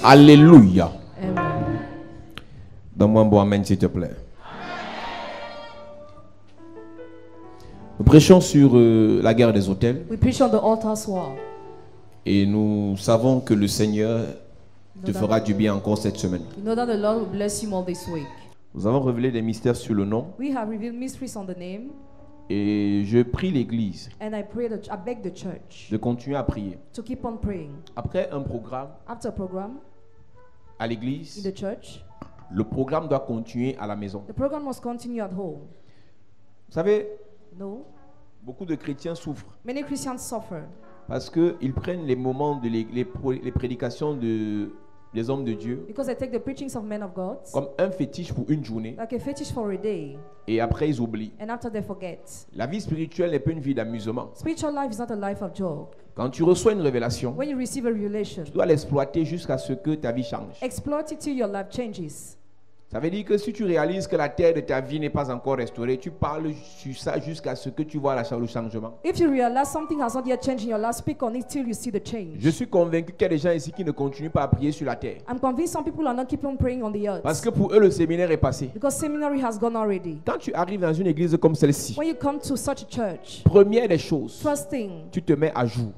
Alléluia. Amen. Donne-moi un bon amen, s'il te plaît. Nous prêchons sur la guerre des autels. We preach on the altar's war. Et nous savons que le Seigneur te fera du bien encore cette semaine. You know that the Lord will bless you more this week. Nous avons révélé des mystères sur le nom. We have revealed mysteries on the name. Et je prie l'Église And I beg the church de continuer à prier. to keep on praying. Après un programme After a program à in l'Église, the church, le programme doit continuer à la maison. the program must continue at home. Vous savez, No. beaucoup de chrétiens souffrent Many Christians suffer parce qu'ils prennent les moments de les prédications des hommes de Dieu because they take the preachings of men of God comme un fétiche pour une journée like a fetish for a day, et après ils oublient. and after they forget. La vie spirituelle n'est pas une vie d'amusement. Spiritual life is not a life of joke. Quand tu reçois une révélation, When you receive a revelation, tu dois l'exploiter jusqu'à ce que ta vie change. exploit it till your life changes. Ça veut dire que si tu réalises que la terre de ta vie n'est pas encore restaurée, tu parles sur ça jusqu'à ce que tu vois le changement. If you realize something has not yet changed in your life, speak on it till you see the change. Je suis convaincu qu'il y a des gens ici qui ne continuent pas à prier sur la terre. I'm convinced some people are not keeping on praying on the earth Parce que pour eux, le séminaire est passé. because seminary has gone already. Quand tu arrives dans une église comme celle-ci, When you come to such a church, première des choses, first thing, tu te mets à jour.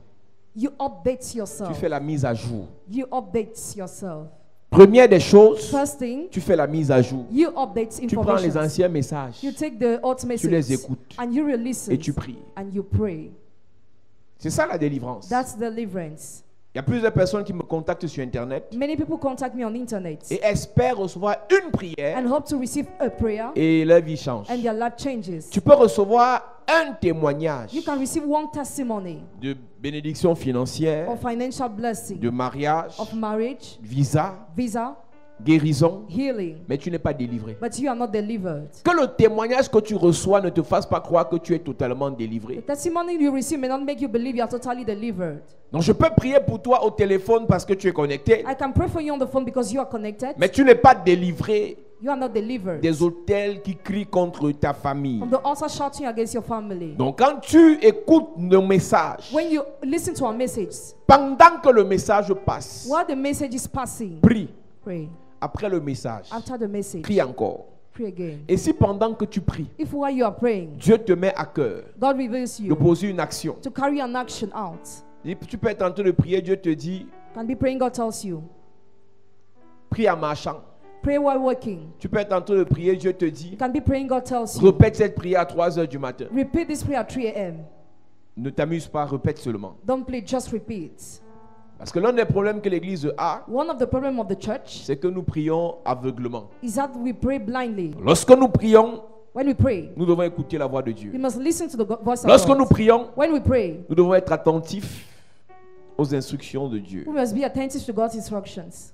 you update Tu yourself. fais la mise à jour. You update yourself. Première des choses, First thing, tu fais la mise à jour. you update Tu prends les information. anciens messages You take the old les messages écoutes and you release et tu it pries. and you pray. C'est ça la délivrance. That's deliverance. Il y a plusieurs personnes qui me contactent sur Internet Many people contact me on internet et espèrent recevoir une prière and hope to receive a prayer et leur vie change. and their life changes. Tu peux recevoir un témoignage You can receive one testimony de bénédiction financière, of financial blessing, de mariage, of marriage, visa, visa, guérison, healing, mais tu n'es pas délivré. but you are not delivered. Que le témoignage que tu reçois ne te fasse pas croire que tu es totalement The délivré. testimony you receive may not make you believe you are totally delivered. Donc je peux prier pour toi au téléphone parce que tu es connecté, I can pray for you on the phone because you are connected. mais tu n'es pas délivré You are not delivered. des autels qui crient contre ta famille. From the altar shouting against your family. Donc quand tu écoutes nos messages, When you listen to our message, pendant que le message passe, while the message is passing, prie. pray. Après le message, After the message, prie encore. pray again. Et si pendant que tu pries, If while you are praying, Dieu te met à cœur God reveals de you poser une action, to carry an action out, et tu peux être en train de prier, Dieu te dit, can be praying, God tells you. prie en marchant. Pray while working. Tu peux être en train de prier, Dieu te dit, You can be praying, God tells you. répète cette prière à 3 heures du matin. Repeat this prayer at 3 a.m. Ne t'amuse pas, répète seulement. Don't play, just repeat. Parce que l'un des problèmes que l'Église a, One of the problems of the church c'est que nous prions aveuglement. is that we pray blindly. Lorsque nous prions, When we pray, nous devons écouter la voix de we Dieu. must listen to the voice of Lorsque nous God. prions, When we pray, nous devons être attentifs aux instructions de Dieu. we must be attentive to God's instructions.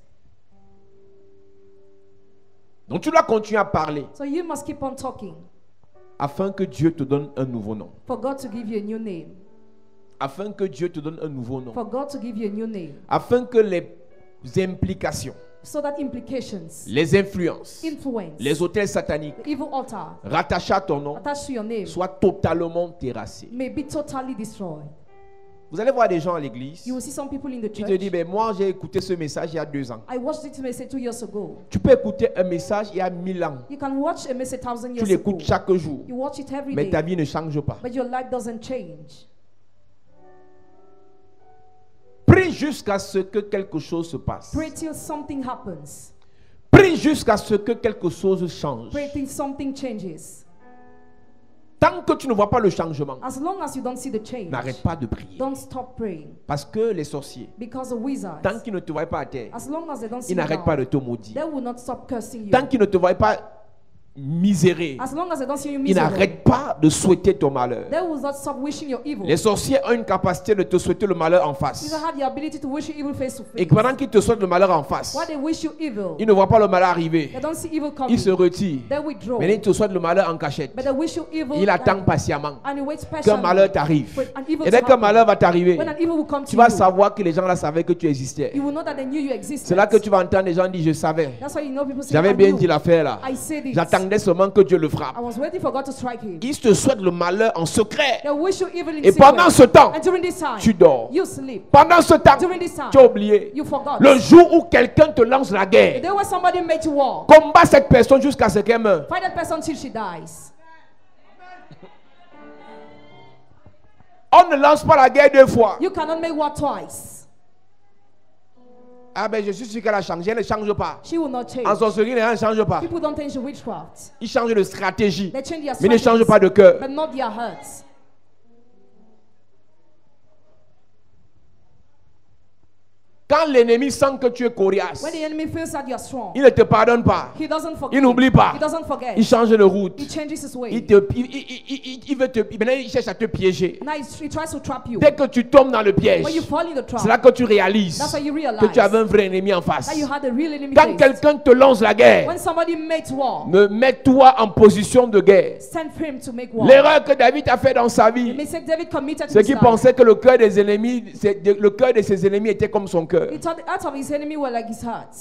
Donc tu dois continuer à parler So you must keep on talking afin que Dieu te donne un nouveau nom. for God to give you a new name. Afin que Dieu te donne un nouveau nom. For God to give you a new name. Afin que les implications, So that implications, les influences, influence, les autels sataniques the evil altar rattachés à ton nom attached to your name soient totalement terrassés. may be totally destroyed. Vous allez voir des gens à l'église You will see some people in the qui te disent, church. ben moi j'ai écouté ce message il y a 2 ans. I watched this message 2 years ago. Tu peux écouter un message il y a 1000 ans. You can watch a message 1,000 Tu years ago. l'écoutes chaque jour. You watch it every Mais ta day, vie ne change pas. but your life doesn't change. Prie jusqu'à ce que quelque chose se passe. Pray till something happens. Prie jusqu'à ce que quelque chose change. Pray till something changes. Tant que tu ne vois pas le changement, As long as you don't see the change, n'arrête pas de prier. don't stop praying. Parce que les sorciers, Because the wizards, tant qu'ils ne te voient pas à terre, as long as they don't see ils you n'arrêtent pas de down, te maudire. they will not stop cursing you. Tant qu'ils ne te voient pas miséré, As long as they don't see you ils miserable, n'arrêtent pas de souhaiter ton malheur. they will not stop wishing your evil. Les sorciers ont une capacité de te souhaiter le malheur en You face. have the ability to wish you evil face to Et face. pendant qu'ils te souhaitent le malheur en face, While they wish you evil, ils ne voient pas le malheur arriver. they don't see evil coming. Ils se retirent. They withdraw. Mais ils te souhaitent le malheur en cachette. But they wish you evil. Il attend patiemment And he waits qu'un patiently malheur t'arrive. for an evil Et dès to qu'un happen. malheur va t'arriver, When an evil will come tu to vas you, savoir que les gens là savaient que tu existais. you will know that they knew you existed. C'est là que tu vas entendre les gens dire je savais. That's why you know people say, J'avais I bien knew. dit l'affaire là. I said it. J'attendais j'attendais seulement que Dieu le frappe. I was waiting for God to strike him. Il te souhaite le malheur en secret. They wish you evil in Et pendant ce secret. temps, And during this time, tu dors. you sleep. Pendant ce temps, During this time, tu as oublié. you forgot. Le jour où quelqu'un te lance la The guerre, day when somebody made you war, combat cette personne jusqu'à ce qu'elle meure. fight that person till she dies. On ne lance pas la guerre deux fois. You cannot make war twice. Ah ben je suis sûr qu'elle a changé, elle ne change pas. She will not change. En sorcellerie, elle ne change pas. People don't change the witchcraft. Ils changent de stratégie, They change their mais ils ne changent strategies, pas de cœur. but not their hearts. Quand l'ennemi sent que tu es coriace, When the enemy feels that you are strong, il ne te pardonne pas. he doesn't forget. Il n'oublie pas. He doesn't forget. Il change de route. He changes his way. Il veut te, maintenant il cherche à te piéger. Now he tries to trap you. Dès que tu tombes dans le piège, When you fall in the trap, c'est là que tu réalises that's when you realize que tu avais un vrai ennemi en face. that you had a real enemy Quand face. quelqu'un te lance la guerre, When somebody makes war, mets-toi en position de guerre. send him to make war. L'erreur que David a fait dans sa The vie, mistake David committed c'est in his qu'il life. pensait que le cœur des ennemis, le cœur de ses ennemis était comme son cœur. He thought the hearts of his enemy were like his heart.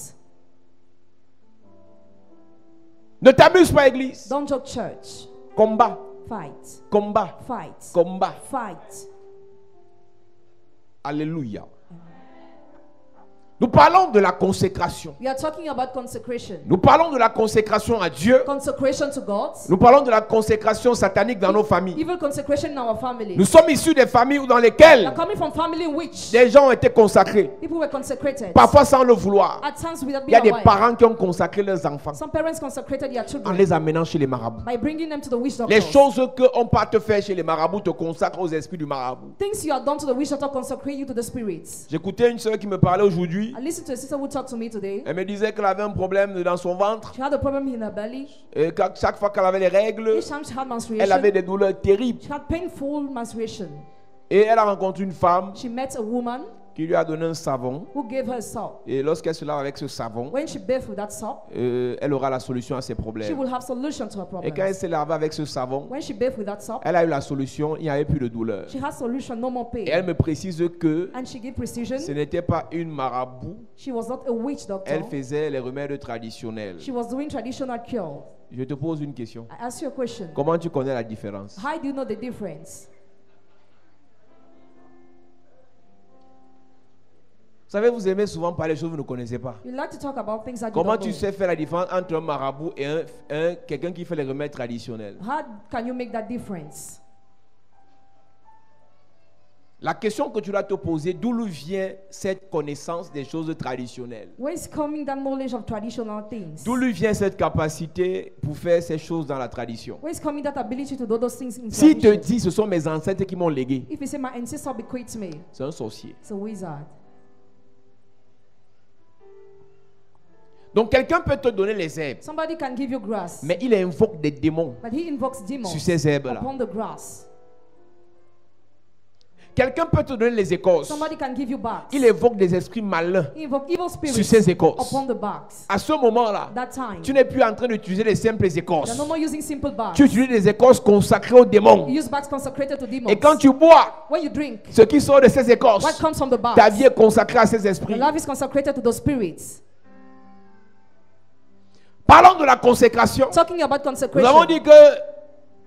Ne t'amuse pas, église. Don't joke, church. Combat, Fight. combat, Fight. combat. Fight. Alléluia. Nous parlons de la consécration. We are talking about consecration. Nous parlons de la consécration à Dieu. Consecration to God. Nous parlons de la consécration satanique dans nos familles. Evil consecration in our family. Nous sommes issus des familles dans We are lesquelles coming from family in which des gens ont été consacrés. people were consecrated. Parfois sans le vouloir. At times without Il y a being des aware. parents qui ont consacré leurs enfants Some parents consecrated their en children les amenant chez les marabouts. by bringing them to the witch doctor. Les choses qu'on peut te faire chez les marabouts te consacrent aux esprits du marabout. Things you have done to the witch doctor consecrate you to the spirits. J'écoutais une soeur qui me parlait aujourd'hui. I listened to a sister who talked to me today. Elle me disait qu'elle avait un problème dans son ventre. She had a problem in her belly. Et chaque fois qu'elle avait les règles, Each time she had elle menstruation, avait des douleurs terribles. she had painful menstruation. Et elle a rencontré une femme She met a woman qui lui a donné un savon. who gave her soap. Et lorsqu'elle se lave avec ce savon, When she bathed with that soap, elle aura la solution à ses she problèmes. will have solution to her Et quand elle problems. s'est lavée avec ce savon, When she bathed with that soap, elle a eu la solution, il n'y avait plus de douleur. she has solution, no more Et elle pain. me précise que And she gave precision. ce n'était pas une marabout, She was not a witch doctor. elle faisait les remèdes traditionnels. She was doing traditional cure. Je te pose une question. I ask you a question. Comment tu connais la différence? How do you know the difference? Vous savez, vous aimez souvent parler de choses que vous ne connaissez pas. You like to talk about things that you Comment don't tu know. sais faire la différence entre un marabout et quelqu'un qui fait les remèdes traditionnels? How can you make that difference? La question que tu dois te poser, d'où vient cette connaissance des choses traditionnelles? Where is coming that knowledge of traditional things? D'où lui vient cette capacité pour faire ces choses dans la tradition? Where is coming that ability to do those things in S'il te tradition? dit ce sont mes ancêtres qui m'ont légué, If you say my ancestor bequeathed me, c'est un sorcier. it's a wizard. Donc quelqu'un peut te donner les herbes, Somebody can give you grass, mais il invoque des démons but he invokes demons sur ces herbes-là. upon the grass. Quelqu'un peut te donner les écorces, Somebody can give you barks. il évoque des esprits malins He invoke evil sur spirits ces écorces. upon the barks. À ce moment-là, That time, tu n'es plus en train d'utiliser les simples écorces. you're no more using simple barks. Tu utilises des écorces consacrées aux démons. You use barks consecrated to demons. Et quand tu bois, When you drink, ce qui sort de ces what écorces, comes from the barks? ta vie est consacrée à ces The esprits. love is consecrated to those spirits. Parlons de la consécration. Talking about Nous consecration, avons dit que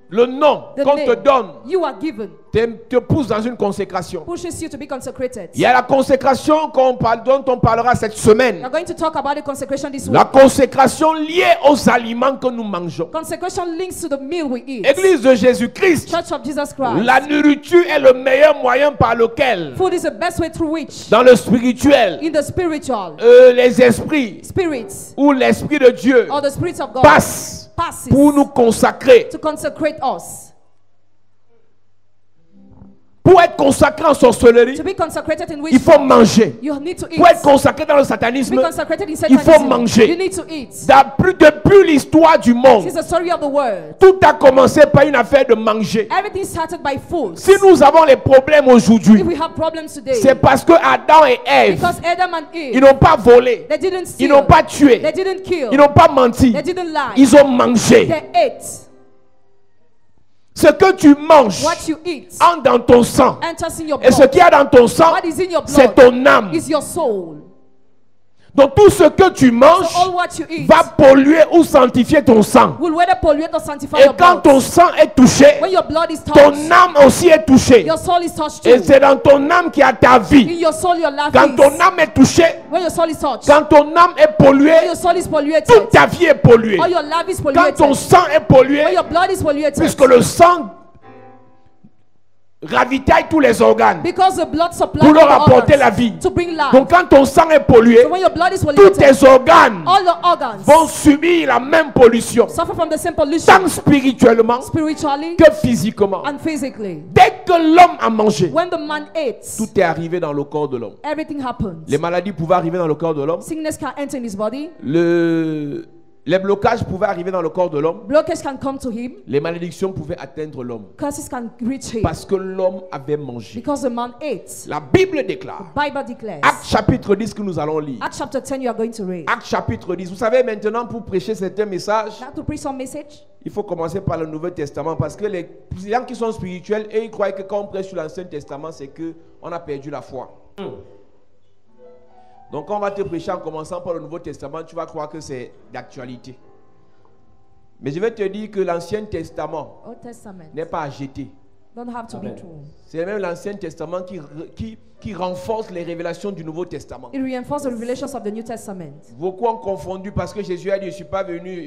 le nom the qu'on te name donne you are given te pousse dans une consécration. pushes you to be consecrated. Il y a la consécration dont on parlera cette We're semaine. going to talk about the consecration this week. La consécration liée aux aliments que nous mangeons. Consecration links to the meal we eat. Église de Jésus-Christ, Church of Jesus Christ. la nourriture est le meilleur moyen par lequel, Food is the best way through which, dans le spirituel, in the spiritual, les esprits spirits ou l'Esprit de Dieu or the spirits of God passent passes pour nous consacrer. to consecrate us. Pour être consacré en sorcellerie, To be consecrated in il faut witchcraft, manger. you need to eat. Pour être consacré dans le To satanisme, be consecrated in il faut Satanism, manger. you need to eat. Depuis l'histoire du monde, This is the story of the world. tout a commencé par une affaire de manger. Everything started by food. Si nous avons les problèmes aujourd'hui, If we have problems today, c'est parce que Adam et Ève, because Adam and ils Eve, n'ont pas volé, they didn't ils steal, n'ont pas tué, they didn't kill, ils n'ont pas menti, they didn't lie, ils ont mangé. they ate. Ce que tu manges What you eat entre dans ton sang. enters in your Et ce blood. qu'il y a dans ton sang, What is in your c'est blood ton âme. is your soul. Donc tout ce que tu manges So all what you eat va polluer ou sanctifier ton sang. will whether pollute or sanctify Et your quand blood. ton sang est touché, When your blood is ton touched, âme aussi est touchée. your soul is touched Et too. c'est dans ton âme qu'il y a ta vie. In your soul, your life Quand ton is. âme est touchée, When your soul is touched, quand ton âme est polluée, when your soul is polluted, toute ta vie est polluée. all your life is Quand polluted. ton sang est pollué, When your blood is polluted, puisque le sang ravitaille tous les organes because the blood supplies pour leur the apporter organs la vie. to bring life. Donc quand ton sang est pollué, So when your blood is tous polluted, tes organes all your organs vont subir la même pollution, suffer from the same pollution, tant spirituellement spiritually que physiquement. and physically. Dès que l'homme a mangé, When the man ate, tout est arrivé dans le corps de l'homme. everything happens. Les maladies pouvaient arriver dans le corps de l'homme. Sickness can enter in his body. Les blocages pouvaient arriver dans le corps de l'homme. Blockage can come to him. Les malédictions pouvaient atteindre l'homme. Curses can reach him. Parce que l'homme avait mangé. Because the man ate. La Bible déclare, Bible declares. Acte chapitre 10 que nous allons lire. Acts chapter 10 you are going to read. Acte chapitre 10. Vous savez, maintenant, pour prêcher certains messages, Now to preach some message, il faut commencer par le Nouveau Testament. Parce que les gens qui sont spirituels, et ils croient que quand on prêche sur l'Ancien Testament, c'est qu'on a perdu la foi. Donc, quand on va te prêcher en commençant par le Nouveau Testament, tu vas croire que c'est d'actualité. Mais je vais te dire que l'Ancien Testament Old Testament, n'est pas à jeter. don't have to be Amen. true. C'est même l'Ancien Testament qui renforce les révélations du Nouveau Testament. It reinforces the revelations of the New Testament. Beaucoup ont confondu parce que Jésus a dit, je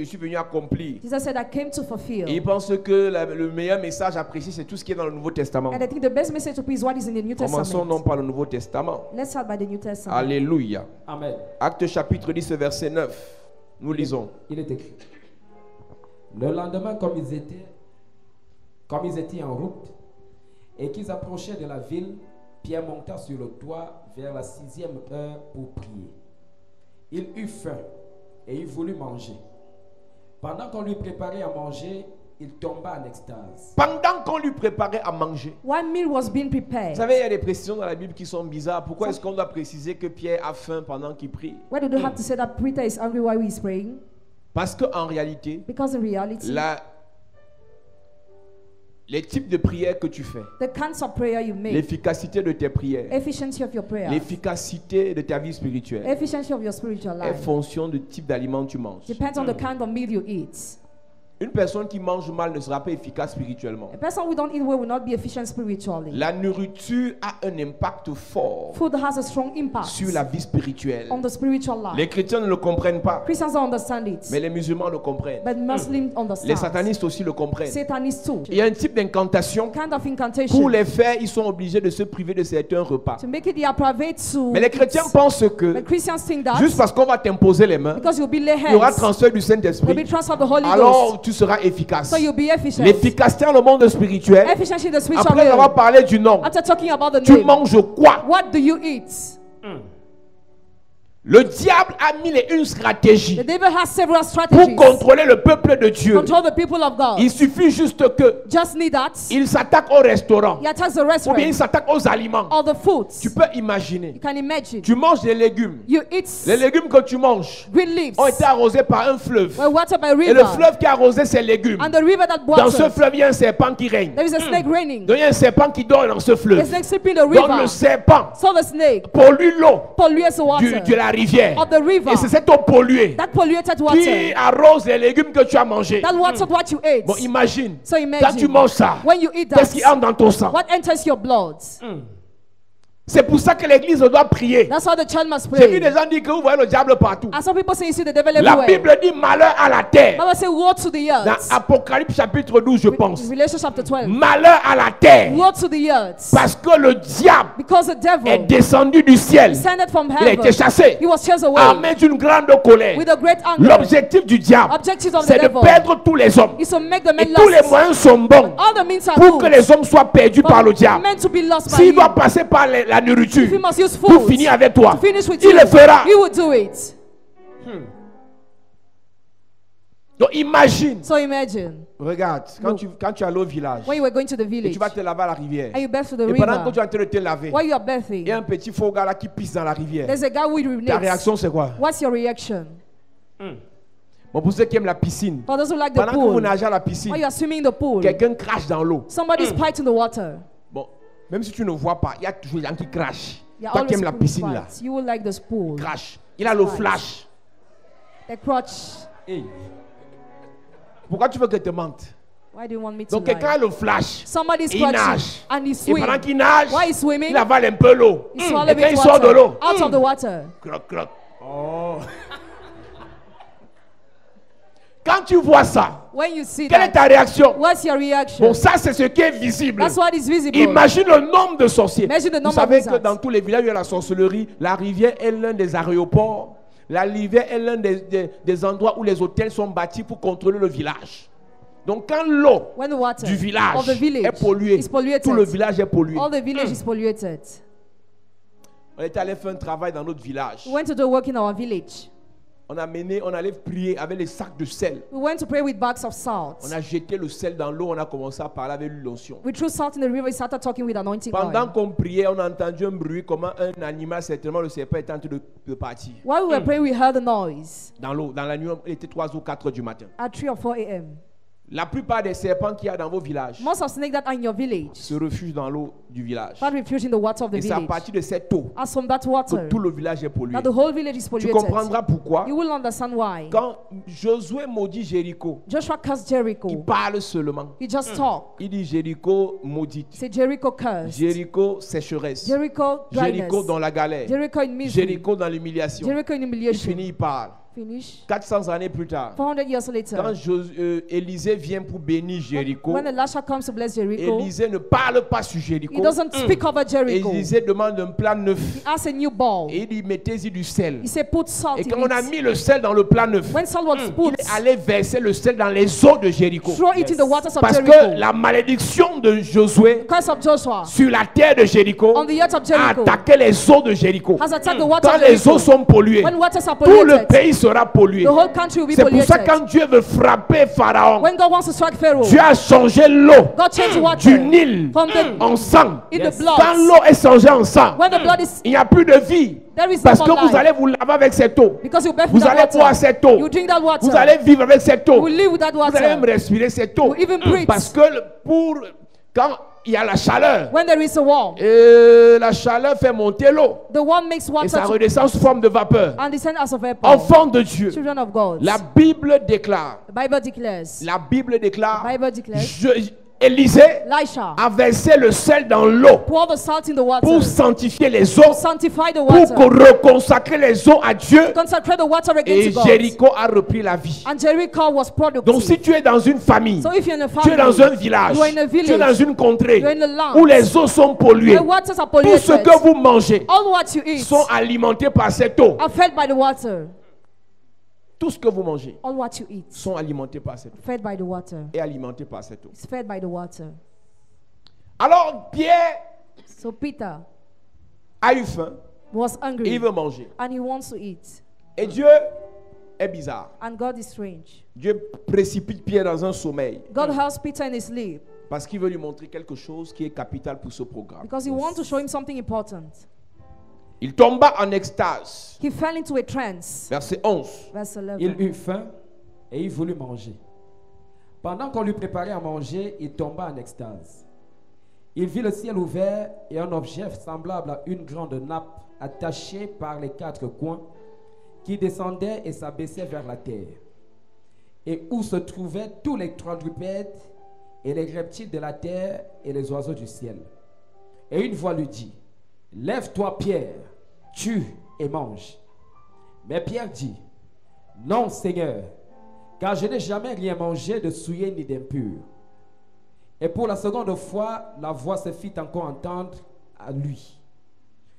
suis venu accomplir. Jesus said, I came to fulfill. Et ils pensent que le meilleur message à prêcher, c'est tout ce qui est dans le Nouveau Testament. And I think the best message to preach is what is in the New Commençons non Testament. par le Nouveau Testament. Let's start by the New Testament. Alléluia. Amen. Acte chapitre 10, verset 9. Nous lisons. Il est écrit. Le lendemain, comme ils étaient en route et qu'ils approchaient de la ville, Pierre monta sur le toit vers la 6e heure pour prier. Il eut faim et il voulut manger. Pendant qu'on lui préparait à manger, il tomba en extase. Pendant qu'on lui préparait à manger. One meal was being Vous prepared. savez, il y a des précisions dans la Bible qui sont bizarres. Pourquoi est-ce qu'on doit préciser que Pierre a faim pendant qu'il prie? Why do you have to say that Peter is hungry while he is praying? Parce qu'en réalité, Because in reality, les types de prières que tu fais, the kinds of prayer you make, l'efficacité de tes prières, efficiency of your prayer, l'efficacité de ta vie spirituelle efficiency of your spiritual est life, fonction du type d'aliment que tu manges. depends on the kind of meal you eat. Une personne qui mange mal ne sera pas efficace spirituellement. A person who don't eat well will not be efficient spiritually. La nourriture a un impact fort Food has a strong impact sur la vie spirituelle. on the spiritual life. Les chrétiens ne le comprennent pas, Christians don't understand it, mais les musulmans le comprennent. but Muslims Les understand. satanistes aussi le comprennent. Satanists too. Il y a un type d'incantation. Kind of Pour incantation. les faire, ils sont obligés de se priver de certains repas. To make it their private to Mais les chrétiens eat. pensent que But Christians think that juste parce qu'on va t'imposer les mains, because you'll be lay il y aura hands, transfert du there'll be Saint-Esprit, transfer of the Holy Ghost. alors tu seras efficace. So you'll be efficient. L'efficacité dans le monde spirituel, Efficiency in the spiritual après avoir realm. parlé du nom, After talking about the tu name, manges quoi? what do you eat? Le diable a mis une stratégie The devil has several pour strategies contrôler le peuple de Dieu. control the people of God. Il suffit juste que Just need that. il s'attaque au restaurant He attacks the ou bien il restaurant s'attaque aux aliments. or the foods. Tu peux imaginer, You can imagine. tu manges des légumes. You eat Les légumes que tu manges green leaves ont été arrosés par un fleuve. were watered by Et le river. fleuve qui a arrosé ces légumes, And the river that dans ce waters, fleuve, il y a un serpent qui règne. there is a snake raining. Donc il y a un serpent qui dort dans ce A fleuve. snake sleeping in the Donc le river. serpent So the snake pollue l'eau pollutes the water de la rivière. of the river. Et c'est cette eau polluée That polluted qui water arrose les légumes que tu as mangés. that watered what you ate. Bon, imagine, So quand tu imagine manges ça, when you eat qu'est-ce qui that, entre dans ton sang? what enters your blood. C'est pour ça que l'église doit prier. That's how the child must J'ai vu pray. des gens dire que vous voyez le diable partout. And some people say you see the devil La everywhere. Bible dit malheur à la terre. Bible say woe to the Dans earth. Apocalypse chapitre 12, je pense. Revelation chapter 12. Malheur à la terre. Woe to the earth. Parce que le diable Because the est devil descendu du ciel. descended from Il a été heaven. chassé. He was chased away Armé d'une grande colère. with a great anger. L'objectif du diable, Objectives of the c'est de devil perdre tous les hommes. is to make the Et men tous les lost. moyens sont bons All the means are pour que good. les hommes soient perdus par le But diable. meant to be lost by S'il him. doit passer par la nourriture If he must use pour food finir avec toi, to finish with il you, le fera. he will do it. Donc imagine, So imagine regarde, quand tu allais au village when you were going to the et village tu vas te laver à la rivière, and you bathe to the et pendant que river, tu es en train de te laver, while you are il y a bathing, un petit faux gars là qui pisse dans la rivière. there's a guy who Ta urinates. réaction c'est quoi? What's your reaction? Bon, pour ceux qui aiment la piscine, For those who like the pendant que vous pool, nagez à la while you piscine, are swimming in the pool, quelqu'un crache dans l'eau. somebody spiked in the water. Bon, même si tu ne vois pas, il y a toujours des gens qui crachent. You're Toi qui always aimes la pool piscine là, fights. You will like this pool. crache. Il a le Christ. flash. The crutch. Hey. Pourquoi tu veux que je te mente? Why do you want me to Donc quelqu'un a lie? le flash. Somebody's Il scratching nage. and he Et swims. pendant qu'il nage, While he's swimming, il avale un peu l'eau. he Et swallows quand il it sort de l'eau, out of the water. croc, croc. Oh. Quand tu vois ça, When you see quelle est that, ta réaction? what's your reaction? Bon, ça c'est ce qui est visible. That's what is visible. Imagine le nombre de sorciers. Imagine the Vous number of savez que wizards. dans tous les villages où il y a la sorcellerie, la rivière est l'un des aéroports. La rivière est l'un des endroits où les hôtels sont bâtis pour contrôler le village. Donc quand l'eau When the water du village of the village est polluée, is polluted, tout le village est pollué. all the village is polluted. On était allé faire un travail dans notre village. We went to do work in our village. On allait prier avec les sacs de sel. We went to pray with bags of salt. On a jeté le sel dans l'eau, on a commencé à parler avec l'onction. We threw salt in the river, we started talking with anointing Pendant oil. qu'on priait, on a entendu un bruit, comment un animal, certainement le serpent, était en train de partir. While we were praying, we heard a noise Dans l'eau, dans la nuit, il était 3 ou 4 heures du matin. at 3 or 4 a.m. La plupart des serpents qu'il y a dans vos villages Most of snakes that are in your village se refugient dans l'eau du village. find refuge in the water of the Et c'est à village. partir de cette eau As from that que water, tout le village est pollué. that the whole village is Tu polluted. comprendras pourquoi. You will understand why. Quand Josué maudit Jéricho, Joshua cursed il Jericho. parle seulement. He just talked. Il dit Jéricho maudite. Say Jericho cursed. Jéricho sécheresse. Jericho Jéricho dryness. dans la galère. Jericho in misery. Jéricho dans l'humiliation. Jericho in Il humiliation. finit, il parle. Finish. 400 années plus tard, 400 years quand later, Élisée vient pour bénir Jéricho, when Elisha comes to bless Jericho, Élisée ne parle pas sur Jéricho. he doesn't speak over Jericho. Élisée demande un plat neuf. He asks a new bowl. Et il dit mettez-y du sel. He said, put salt Et in quand on a it. mis le sel dans le plat neuf, When salt was il put, est allé verser le sel dans les eaux de Jéricho. throw it in the waters of Parce Jericho. que la malédiction de Josué Curse of Joshua sur la terre de Jéricho on the earth of a Jericho attaqué les eaux de Jéricho. has attacked the water Quand of les Jericho. eaux sont polluées, When waters are tout le polluted, pays sera pollué. the whole country will be C'est pour ça polluted. quand Dieu veut frapper Pharaon, When God wants to strike Pharaoh, Dieu a changé l'eau God changed the du water Nil from the en sang. in Yes. the blood. Quand l'eau est changée en sang, When the blood is, il n'y a plus de vie. there is Parce no que more vous life. allez vous laver avec cette eau. Because you bathe Vous with that allez boire water. cette eau. You drink that water. Vous allez vivre avec cette You eau. will live with that Vous allez même water. respirer cette eau. You even breathe. Parce que quand il y a la chaleur, When there is a warm, la chaleur fait monter l'eau. the warm makes Et water ça to, redescend sous forme de vapeur. and descend as a vapor. Enfants de Dieu. Children of God. La Bible déclare. The Bible declares. La Bible déclare. Bible declares. Élisée Elisha a versé le sel dans l'eau pour the salt in the water. pour sanctifier les eaux, Sanctify the pour water. reconsacrer les eaux à Dieu. Consecrate the water again Et to God. Jéricho a repris la vie. And Jericho was productive. Donc si tu es dans une famille, So if you're in a tu es family, dans un village, you are in a tu es village, dans une contrée you are in a land, où les eaux sont polluées, the waters are tout polluted. ce que vous mangez All what you eat sont alimentés par cette eau. are fed by the water. Tout ce que vous mangez All what you eat sont alimentés par cette eau. fed by the water. Et alimentés par cette eau. It's fed by the water. Alors Pierre So Peter a eu faim was et hungry il veut manger. and he wants to eat. Et Dieu est bizarre. And God is strange. Dieu précipite Pierre dans un sommeil God helps Peter in his sleep parce qu'il veut lui montrer quelque chose qui est capital pour ce programme. because he wants to show him something important. Il tomba en extase. He fell into a trance. Verset 11. Verse 11. Il eut faim et il voulut manger. Pendant qu'on lui préparait à manger, il tomba en extase. Il vit le ciel ouvert et un objet semblable à une grande nappe attachée par les 4 coins qui descendait et s'abaissait vers la terre, et où se trouvaient tous les quadrupèdes et les reptiles de la terre et les oiseaux du ciel. Et une voix lui dit: Lève-toi, Pierre, tue et mange. Mais Pierre dit: Non, Seigneur, car je n'ai jamais rien mangé de souillé ni d'impur. Et pour la seconde fois, la voix se fit encore entendre à lui: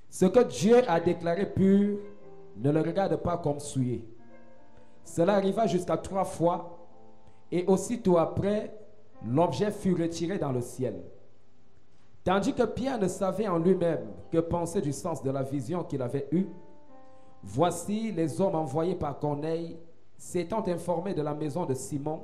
Ce que Dieu a déclaré pur, ne le regarde pas comme souillé. Cela arriva jusqu'à 3 fois, et aussitôt après, l'objet fut retiré dans le ciel. Tandis que Pierre ne savait en lui-même que penser du sens de la vision qu'il avait eue, voici les hommes envoyés par Corneille, s'étant informés de la maison de Simon,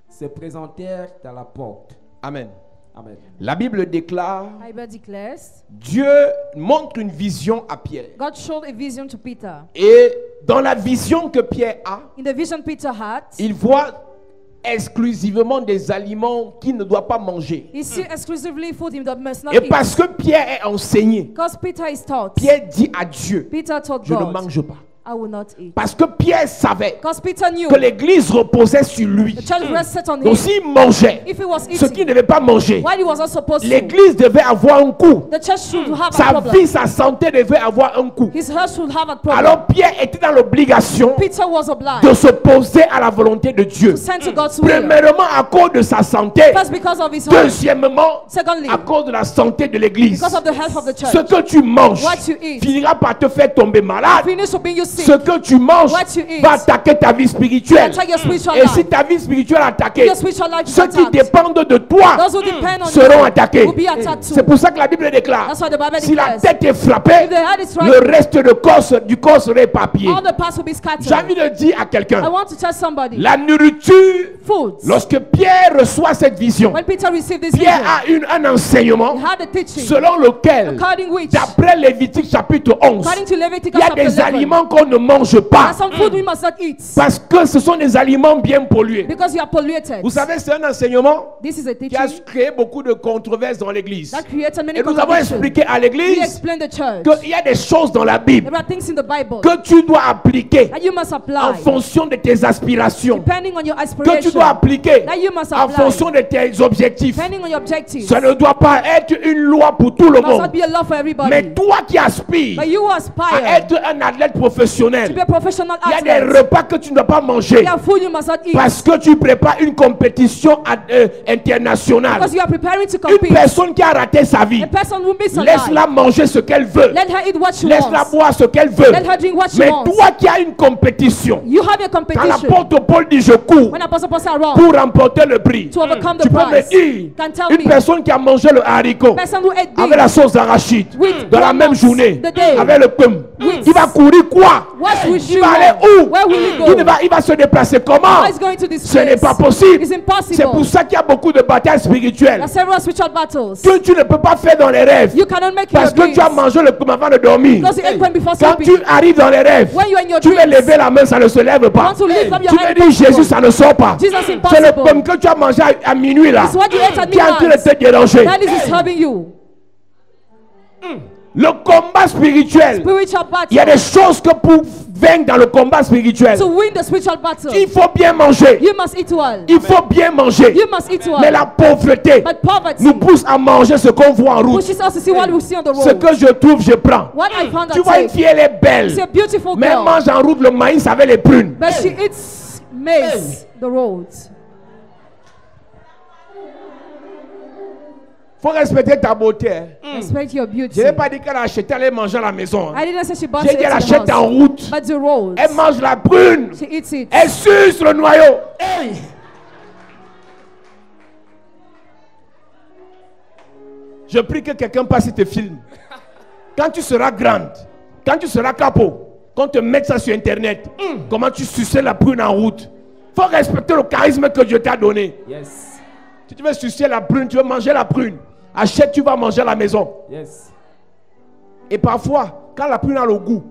se présentèrent à la porte. Amen. Amen. La Bible déclare, Bible declares Dieu montre une vision à Pierre. God showed a vision to Peter. Et dans la vision que Pierre a, In the vision Peter had, il voit exclusivement des aliments qu'il ne doit pas manger. he see exclusively food he must not Et eat. parce que Pierre est enseigné, Because Peter is taught. Pierre dit à Dieu, Peter told je ne God, mange pas. I will not eat. Parce que Pierre savait Because Peter knew que l'église reposait sur lui. the church rested on Donc him. s'il mangeait If he was ce qu'il eating, ne devait pas manger, while he was not supposed to, l'église devait avoir un coup. the church should have a Sa problem. vie, sa santé devait avoir un coup. His health should have a problem. Alors Pierre était dans l'obligation Peter was de obliged s'opposer à la volonté de Dieu. to send to God's will. Premièrement, à cause de sa santé. First, because of his health. Deuxièmement, Secondly, à cause de la santé de l'église. because of the health of the Ce church. que tu manges What you eat finira par te faire tomber malade. finish with being you sick. Ce que tu manges What you eat va attaquer ta vie spirituelle. attack your spiritual Et life. si ta vie spirituelle est attaquée, Your spiritual life is ceux qui attacked. dépendent de toi Those who depend on seront you attaqués. will be attacked too. C'est pour ça que la Bible déclare, That's why the Bible si la declares, tête est frappée, if the head is le right, reste du corps serait éparpillé. all the parts will be J'ai scattered. envie de dire à I quelqu'un, want to tell somebody, la nourriture, foods. lorsque Pierre reçoit cette vision, When Peter received this Pierre vision, a un enseignement he had a teaching selon lequel, according which, d'après Lévitique chapitre 11, according to il Leviticus y a chapter des 11, aliments qu'on ne mange there pas are some food we must not eat parce que ce sont des aliments bien pollués. because you are polluted. Vous savez, c'est un enseignement This is a qui a teaching créé beaucoup de controverses dans l'église. that created many Et nous avons contradictions. expliqué à We l'église explain the church. qu'il y a des choses dans la Bible There are things in the Bible que tu dois appliquer that you must en apply fonction de tes aspirations, depending on your que tu aspiration, dois appliquer that you must en apply fonction de tes objectifs. depending on your objectives. Ça ne doit pas être une loi pour tout le It must not monde. be a law for Mais everybody. toi qui aspires But you à aspire être un athlète to professionnel, be a professional il y a des athlete. repas que tu ne dois pas manger There are food you must not eat parce que tu prépares une compétition internationale. because you are preparing to Une compete. personne qui a raté sa vie, A person who miss a laisse-la life, manger ce qu'elle veut. let her eat what she Laisse-la wants. boire ce qu'elle veut. Let her drink what she Mais wants. toi qui as une compétition, You have a quand competition. l'apôtre Paul dit je cours When Apostle Paul said wrong pour remporter le prix, to overcome the tu peux me prize, dire can tell une me personne qui a mangé le haricot person who ate avec la beans sauce d'arachide with dans la même walnuts journée the day, avec le pomme, with- il va courir quoi? what will Il she va aller want? où? Where will he go? Il va se déplacer comment? How is going to this Ce n'est place? pas possible. It's impossible. C'est pour ça qu'il y a beaucoup de batailles There spirituelles are several spiritual battles. que tu ne peux pas faire dans les rêves You cannot make parce your que tu as dreams mangé le pomme avant de dormir. because you ate when before Quand sleeping. tu arrives dans les rêves, When you are in your tu veux dreams, lever la main, ça ne se lève pas. want to lift up your Tu hand, veux dire Jésus, ça ne sort pas. Jesus, C'est le impossible. pomme que tu as mangé à minuit là It's what you ate at qui est en train de midnight te déranger. that is disturbing you. Le combat spirituel, Spiritual il y a battle. des choses que pour vaincre dans le combat spirituel, To win the spiritual battle, il faut bien manger. you must eat well. Il faut bien manger. You must eat Mais well. la pauvreté But poverty nous pousse à manger ce qu'on voit en route. pushes us to see what we see on the Ce road. que je trouve, je prends. What I found Tu at vois, une take. fille, elle est belle. She's a beautiful Mais elle girl, mange en route le maïs avec les prunes. but she eats maize, the roads. Il faut respecter ta beauté. Hein. Respect your Je beauty. n'ai pas dit qu'elle a acheté, elle allait manger à la maison. Hein. I didn't say she bought J'ai it dit elle to the achète en house, route. but the roads. Elle mange la prune. She eats it. Elle suce le noyau. Je prie que quelqu'un passe et te filme. Quand tu seras grande, quand tu seras capot, qu'on te mette ça sur internet, comment tu suçais la prune en route. Il faut respecter le charisme que Dieu t'a donné. Yes. Si tu veux sucer la prune, tu veux manger la prune, achète, tu vas manger à la maison. Yes. Et parfois, quand la prune a le goût,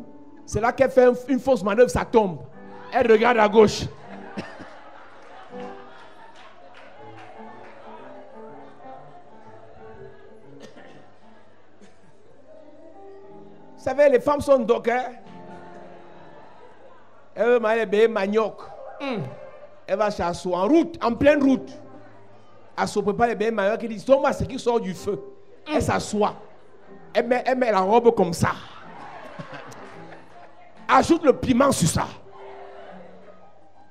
c'est là qu'elle fait une fausse manœuvre, ça tombe. Elle regarde à gauche. Vous savez, les femmes sont donc, hein? Elle veut manger les bébés manioc. Elle va chasser en route, en pleine route. Elle se prépare les bébés manioc. Elle dit, Thomas, c'est qui sort du feu. Elle s'assoit. Elle met la robe comme ça. Ajoute le piment sur ça.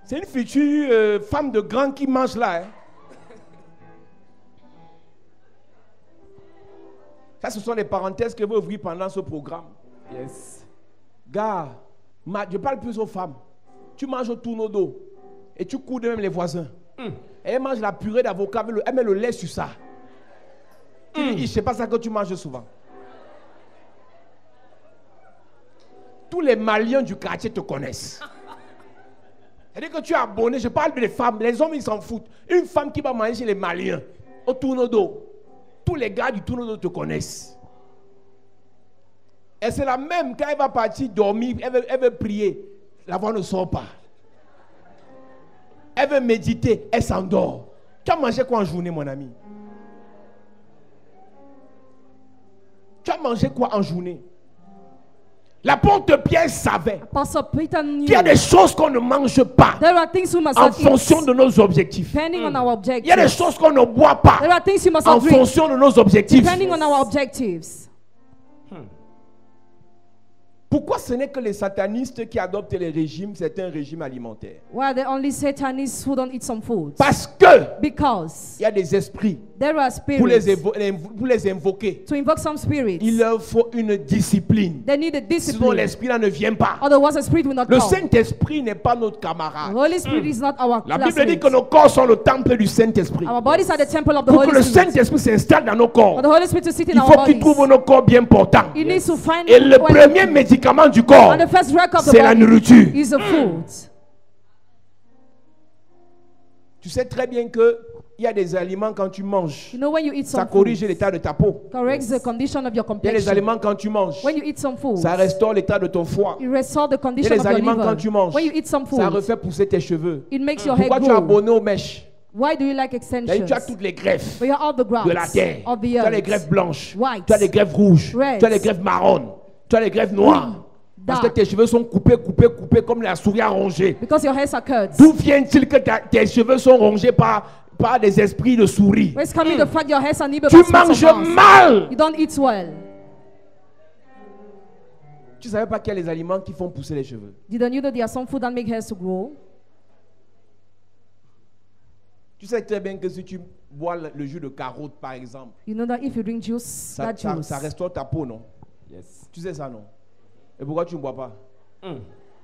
C'est une future femme de grand qui mange là. Hein. Ça, ce sont les parenthèses que je vais ouvrir pendant ce programme. Yes. Gars, je parle plus aux femmes. Tu manges au tourneau d'eau et tu couds de même les voisins. Elle mange la purée d'avocat, elle met le lait sur ça. Je ne sais pas ça que tu manges souvent. Tous les Maliens du quartier te connaissent. C'est-à-dire que tu es abonné, je parle des femmes, les hommes ils s'en foutent. Une femme qui va manger chez les Maliens au tourneau d'eau, tous les gars du tourneau d'eau te connaissent. Et c'est la même, quand elle va partir dormir, elle veut prier, la voix ne sort pas. Elle veut méditer, elle s'endort. Tu as mangé quoi en journée, mon ami? Tu as mangé quoi en journée? L'apôtre Pierre savait Apostle Peter knew qu'il y a des choses qu'on ne mange pas there are things we must en not fonction eat, de nos objectifs. depending on our Il y a des objectives. choses qu'on ne boit pas There are things you must en not drink, fonction de nos objectifs. depending on our objectives. Pourquoi ce n'est que les satanistes qui adoptent les régimes, c'est un régime alimentaire? Why are there only Satanists who don't eat some food? Parce que Because il y a des esprits there are pour les, spirits. pour les invoquer. To invoke some spirits, Il leur faut une discipline. they need a Sinon discipline. l'esprit-là ne vient pas. Otherwise, the spirit will not Le come. Saint-Esprit n'est pas notre The camarade. Holy Spirit is not our La Bible dit classmate. que nos corps sont le temple du Saint-Esprit. Our bodies are the temple of the Pour que Holy le Spirit. Saint-Esprit s'installe dans nos For corps, the Holy Spirit to sit in il our faut qu'il bodies, trouve nos corps bien portants. He needs to find Et le when- premier médicament du corps, and the first work of the c'est la body nourriture. is the food. Tu sais très bien que il y a des aliments quand tu manges, You know, when you eat ça some corrige food, l'état de ta peau. corrects the condition of your Il y a des complexion. aliments quand tu manges, When you eat some food, ça restaure l'état de ton foie. it restores the Il y a condition des of your aliments quand liver. tu manges, When you eat some ça food, refait pousser tes cheveux. it makes your hair Pourquoi tu as grow. abonné aux mèches? Why do you like C'est-à-dire que extensions? tu as toutes les greffes But you have all the de la grafts terre. of the Tu as les earth. greffes blanches, White, tu as les greffes rouges, reds, tu as les greffes marrones, tu as les greffes noires. Parce que dark. tes cheveux sont coupés comme la souris à ronger. Because your hairs are cut. D'où vient-il que tes cheveux sont rongés par des esprits de souris? Where's coming the fact your hairs are nibbled Tu by spirits manges of mouse? mal. You don't eat well. Tu ne savais pas qu'il y a les aliments qui font pousser les cheveux. Didn't you know there are some food that make hairs to grow? Tu sais très bien que si tu bois le jus de carotte, par exemple, You know that if you drink juice, ça, that ça- juice, ça restaure ta peau, non? Yes. Tu sais ça, non? Et pourquoi tu ne bois pas?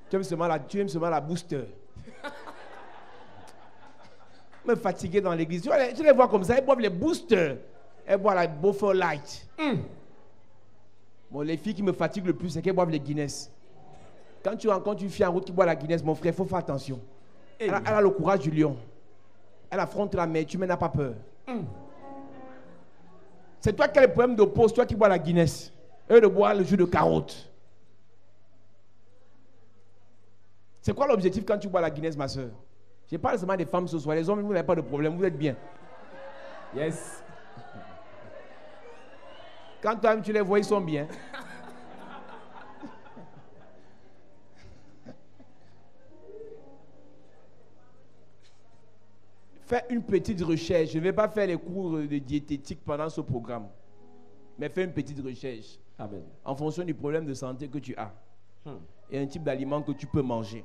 Tu aimes seulement la booster. Me fatigué dans l'église. Tu les vois comme ça, elles boivent les boosters. Elles boivent la Buffer Light. Bon, les filles qui me fatiguent le plus, c'est qu'elles boivent les Guinness. Quand tu rencontres une fille en route qui boit la Guinness, mon frère, il faut faire attention. Elle a le courage du lion. Elle affronte la mer, tu n'as pas peur. C'est toi qui as le problème de peau, c'est toi qui bois la Guinness. Eux de boire le jus de carotte. C'est quoi l'objectif quand tu bois la Guinness, ma soeur? Je parle seulement des femmes ce soir. Les hommes, vous n'avez pas de problème, vous êtes bien. Yes. Quand toi-même tu les vois, ils sont bien. Fais une petite recherche. Je ne vais pas faire les cours de diététique pendant ce programme. Mais fais une petite recherche. Amen. En fonction du problème de santé que tu as. Et un type d'aliment que tu peux manger.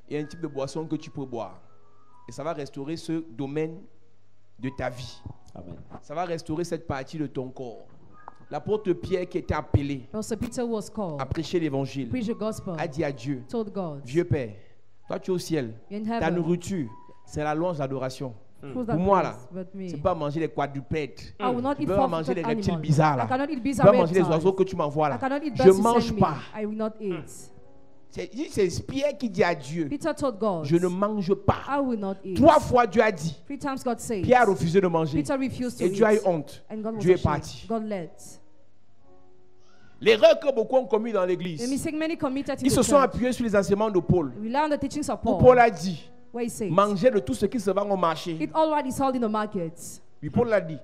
Et un type de boisson que tu peux boire. Et ça va restaurer ce domaine de ta vie. Amen. Ça va restaurer cette partie de ton corps. L'apôtre Pierre qui était appelé Apostle Peter was called, à prêcher l'évangile preach the gospel, a dit à Dieu, told God, Vieux Père, toi tu es au ciel, in ta heaven, nourriture, c'est la louange, l'adoration. who's that Pour moi là, place but me? c'est pas manger les quadrupèdes. I will not Tu eat peux pas manger forfeited les reptiles animals. bizarres I là. cannot eat Tu bizarre peux pas manger les reptiles. oiseaux que tu m'envoies I là. cannot eat Je birds you mange send me. pas. I will not eat. C'est Pierre qui dit à Dieu, Peter told God, je ne mange pas. I will not eat. 3 fois Dieu a dit. 3 times God said. Pierre a refusé de manger. Peter refused to Et eat. Dieu a eu honte. And God was Dieu est ashamed. parti. God led. L'erreur que beaucoup ont commis dans The l'église, mistake many committed in ils the se sont church. appuyés sur les enseignements de Paul. Rely on the teachings of Où Paul. Paul a dit, Where he says, mangez de tout ce qui se vend au marché. eat all what is sold in the market. Oui, Paul l'a dit.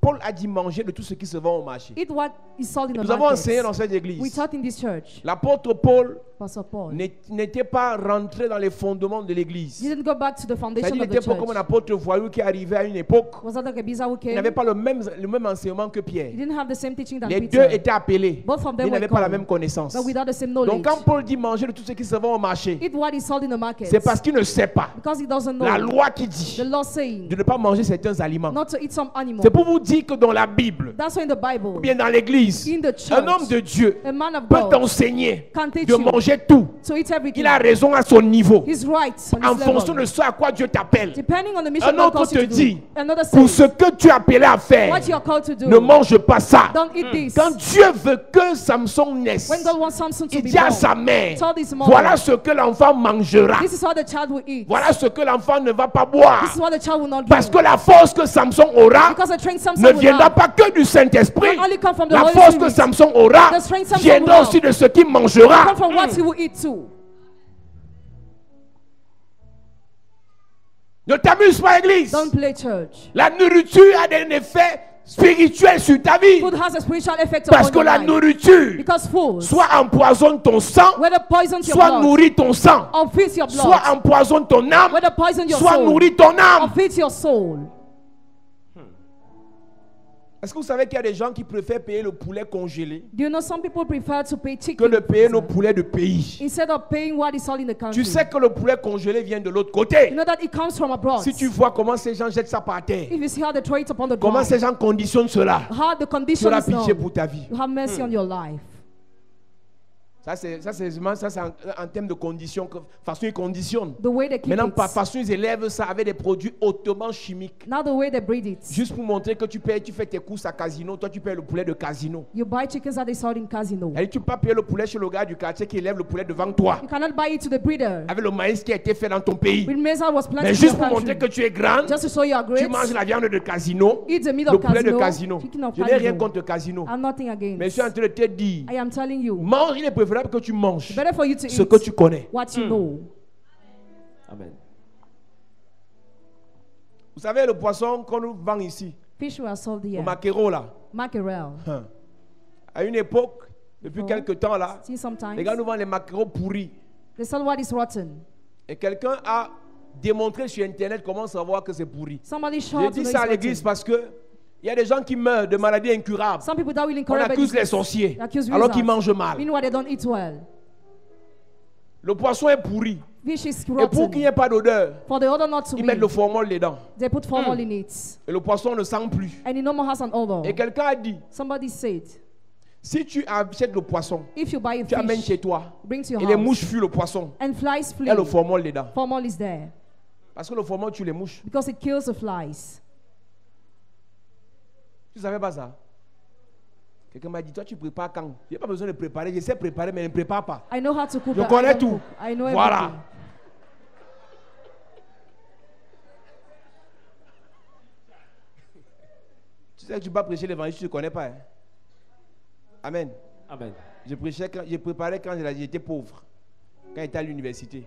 Paul a dit manger de tout ce qui se vend au marché. Eat what is sold in the Nous avons enseigné dans market. cette We église. taught in this church. L'apôtre Paul Apostle Paul n'était pas rentré dans les fondements de l'église. didn't go back to the foundation C'est-à-dire, il of the n'était pas comme un church. apôtre voyou qui arrivait à une époque. Was that like a bizarre who Il came? n'avait pas le même enseignement que He Pierre. didn't have the same teaching than Les deux Peter. étaient appelés. Both of Mais them ils were n'avaient pas la called, même connaissance. but without the same knowledge. Donc quand Paul dit manger de tout ce qui se vend au marché, Eat what is sold in the market. c'est parce qu'il ne sait pas Because he doesn't know la loi qui dit the law saying de ne pas manger certains aliments. not to eat some animal. C'est pour vous dire que dans la Bible, That's why in the Bible, ou bien dans l'église, in the church, un homme de Dieu a man of peut God t'enseigner can teach de you manger tout. to eat everything. Il a raison à son niveau, He's right on en his fonction level. de ce à quoi Dieu t'appelle. Depending on the mission Un God autre calls you te to do. dit, Another pour says, ce que tu es appelé à faire, what you are called to do, ne mange pas ça. don't eat this. Quand Dieu veut que Samson naisse, When God wants Samson to il be dit à born, sa mère, told his mother, voilà ce que l'enfant mangera. this is what the child will eat. Voilà ce que l'enfant ne va pas boire. This is what the child will not Parce drink. que la force que Samson aura Because the strength Samson ne will viendra have pas que du Saint-Esprit. will only come from the La Holy force que Spirit. Samson aura The strength Samson viendra will aussi have de ce qu'il will mangera. come from what he will eat too. Ne t'amuse pas, église. Don't play church. La nourriture a un effet spirituel sur ta vie. Food has a spiritual effect Parce upon que your la life. nourriture Because food, soit empoisonne ton sang, whether poisons your soit blood nourrit ton sang, or feeds your soit blood, empoisonne ton âme, whether poison your soit soul nourrit ton or âme. feeds your soul. Est-ce que vous savez qu'il y a des gens qui préfèrent payer le poulet congelé Do you know some people prefer to pay que chicken de payer nos poulets de pays? instead of paying what is all in the country? Tu sais que le poulet congelé vient de l'autre You côté. know that it comes from abroad. Si tu vois comment ces gens jettent ça par terre, If you see how they throw it upon the comment ground, ces gens conditionnent cela, how the tu condition auras is pitié known, pour ta vie. you have mercy on your life. Ça, c'est en termes de conditions, façon ils conditionnent. The way they keep Maintenant, it. par façon, ils élèvent ça avec des produits hautement chimiques. Now the way they breed it. Juste pour montrer que tu fais tes courses à casino, toi tu payes le poulet de casino. You buy chickens that they sold in casino. Et tu ne peux pas payer le poulet chez le gars du quartier qui élève le poulet devant toi, You cannot buy it to the breeder. avec le maïs qui a été fait dans ton pays. With maize that was planted Mais in juste your pour montrer que country. tu es grande, Just to show you are great. tu manges la viande de casino, Eat the meat le of poulet de casino. casino. Chicken of Je n'ai rien casino. contre le casino. I'm nothing Mais je suis en against. train de te dire, I am telling you, mange, il est préférable que tu manges better for you to ce eat que tu connais. what you know. Amen. Vous savez, le poisson qu'on nous vend ici, Fish were sold le here. maquereau là, Mackerel. à une époque, depuis Oh. quelques temps là, See sometimes les gars nous vendent les maquereaux pourris. they sell what is rotten. Et quelqu'un a démontré sur Internet comment savoir que c'est pourri. Somebody J'ai showed to dit know ça à it's l'église rotten. parce que il y a des gens qui meurent de maladies incurables. Some people that will On encourage accuse les sorciers accuse alors qu'ils wizards. mangent mal. Meanwhile, they don't eat well. Le poisson est pourri. Fish is Et pour qu'il n'y rotten. ait pas d'odeur, For the odor not to ils mettent le be, formol dedans. they put formol in it. Et le poisson ne sent plus. And it no more has an odor. Et quelqu'un a dit, Somebody said, si tu achètes le poisson, if you buy a tu amènes fish, chez toi, bring to your et les house, mouches fuient le poisson, and flies il y a le flee, formol dedans. formol is there. Parce que le formol tue les mouches. Because it kills the flies. Tu ne savais pas ça? Quelqu'un m'a dit, toi tu prépares quand? Je n'ai pas besoin de préparer, je sais préparer mais je ne prépare pas. I know how to cook. Je but I connais don't tout. cook. I know Voilà. everything. Tu sais que tu ne peux pas prêcher l'évangile, tu ne connais pas. Hein? Amen. Amen. Je préparais quand j'étais pauvre, quand j'étais à l'université.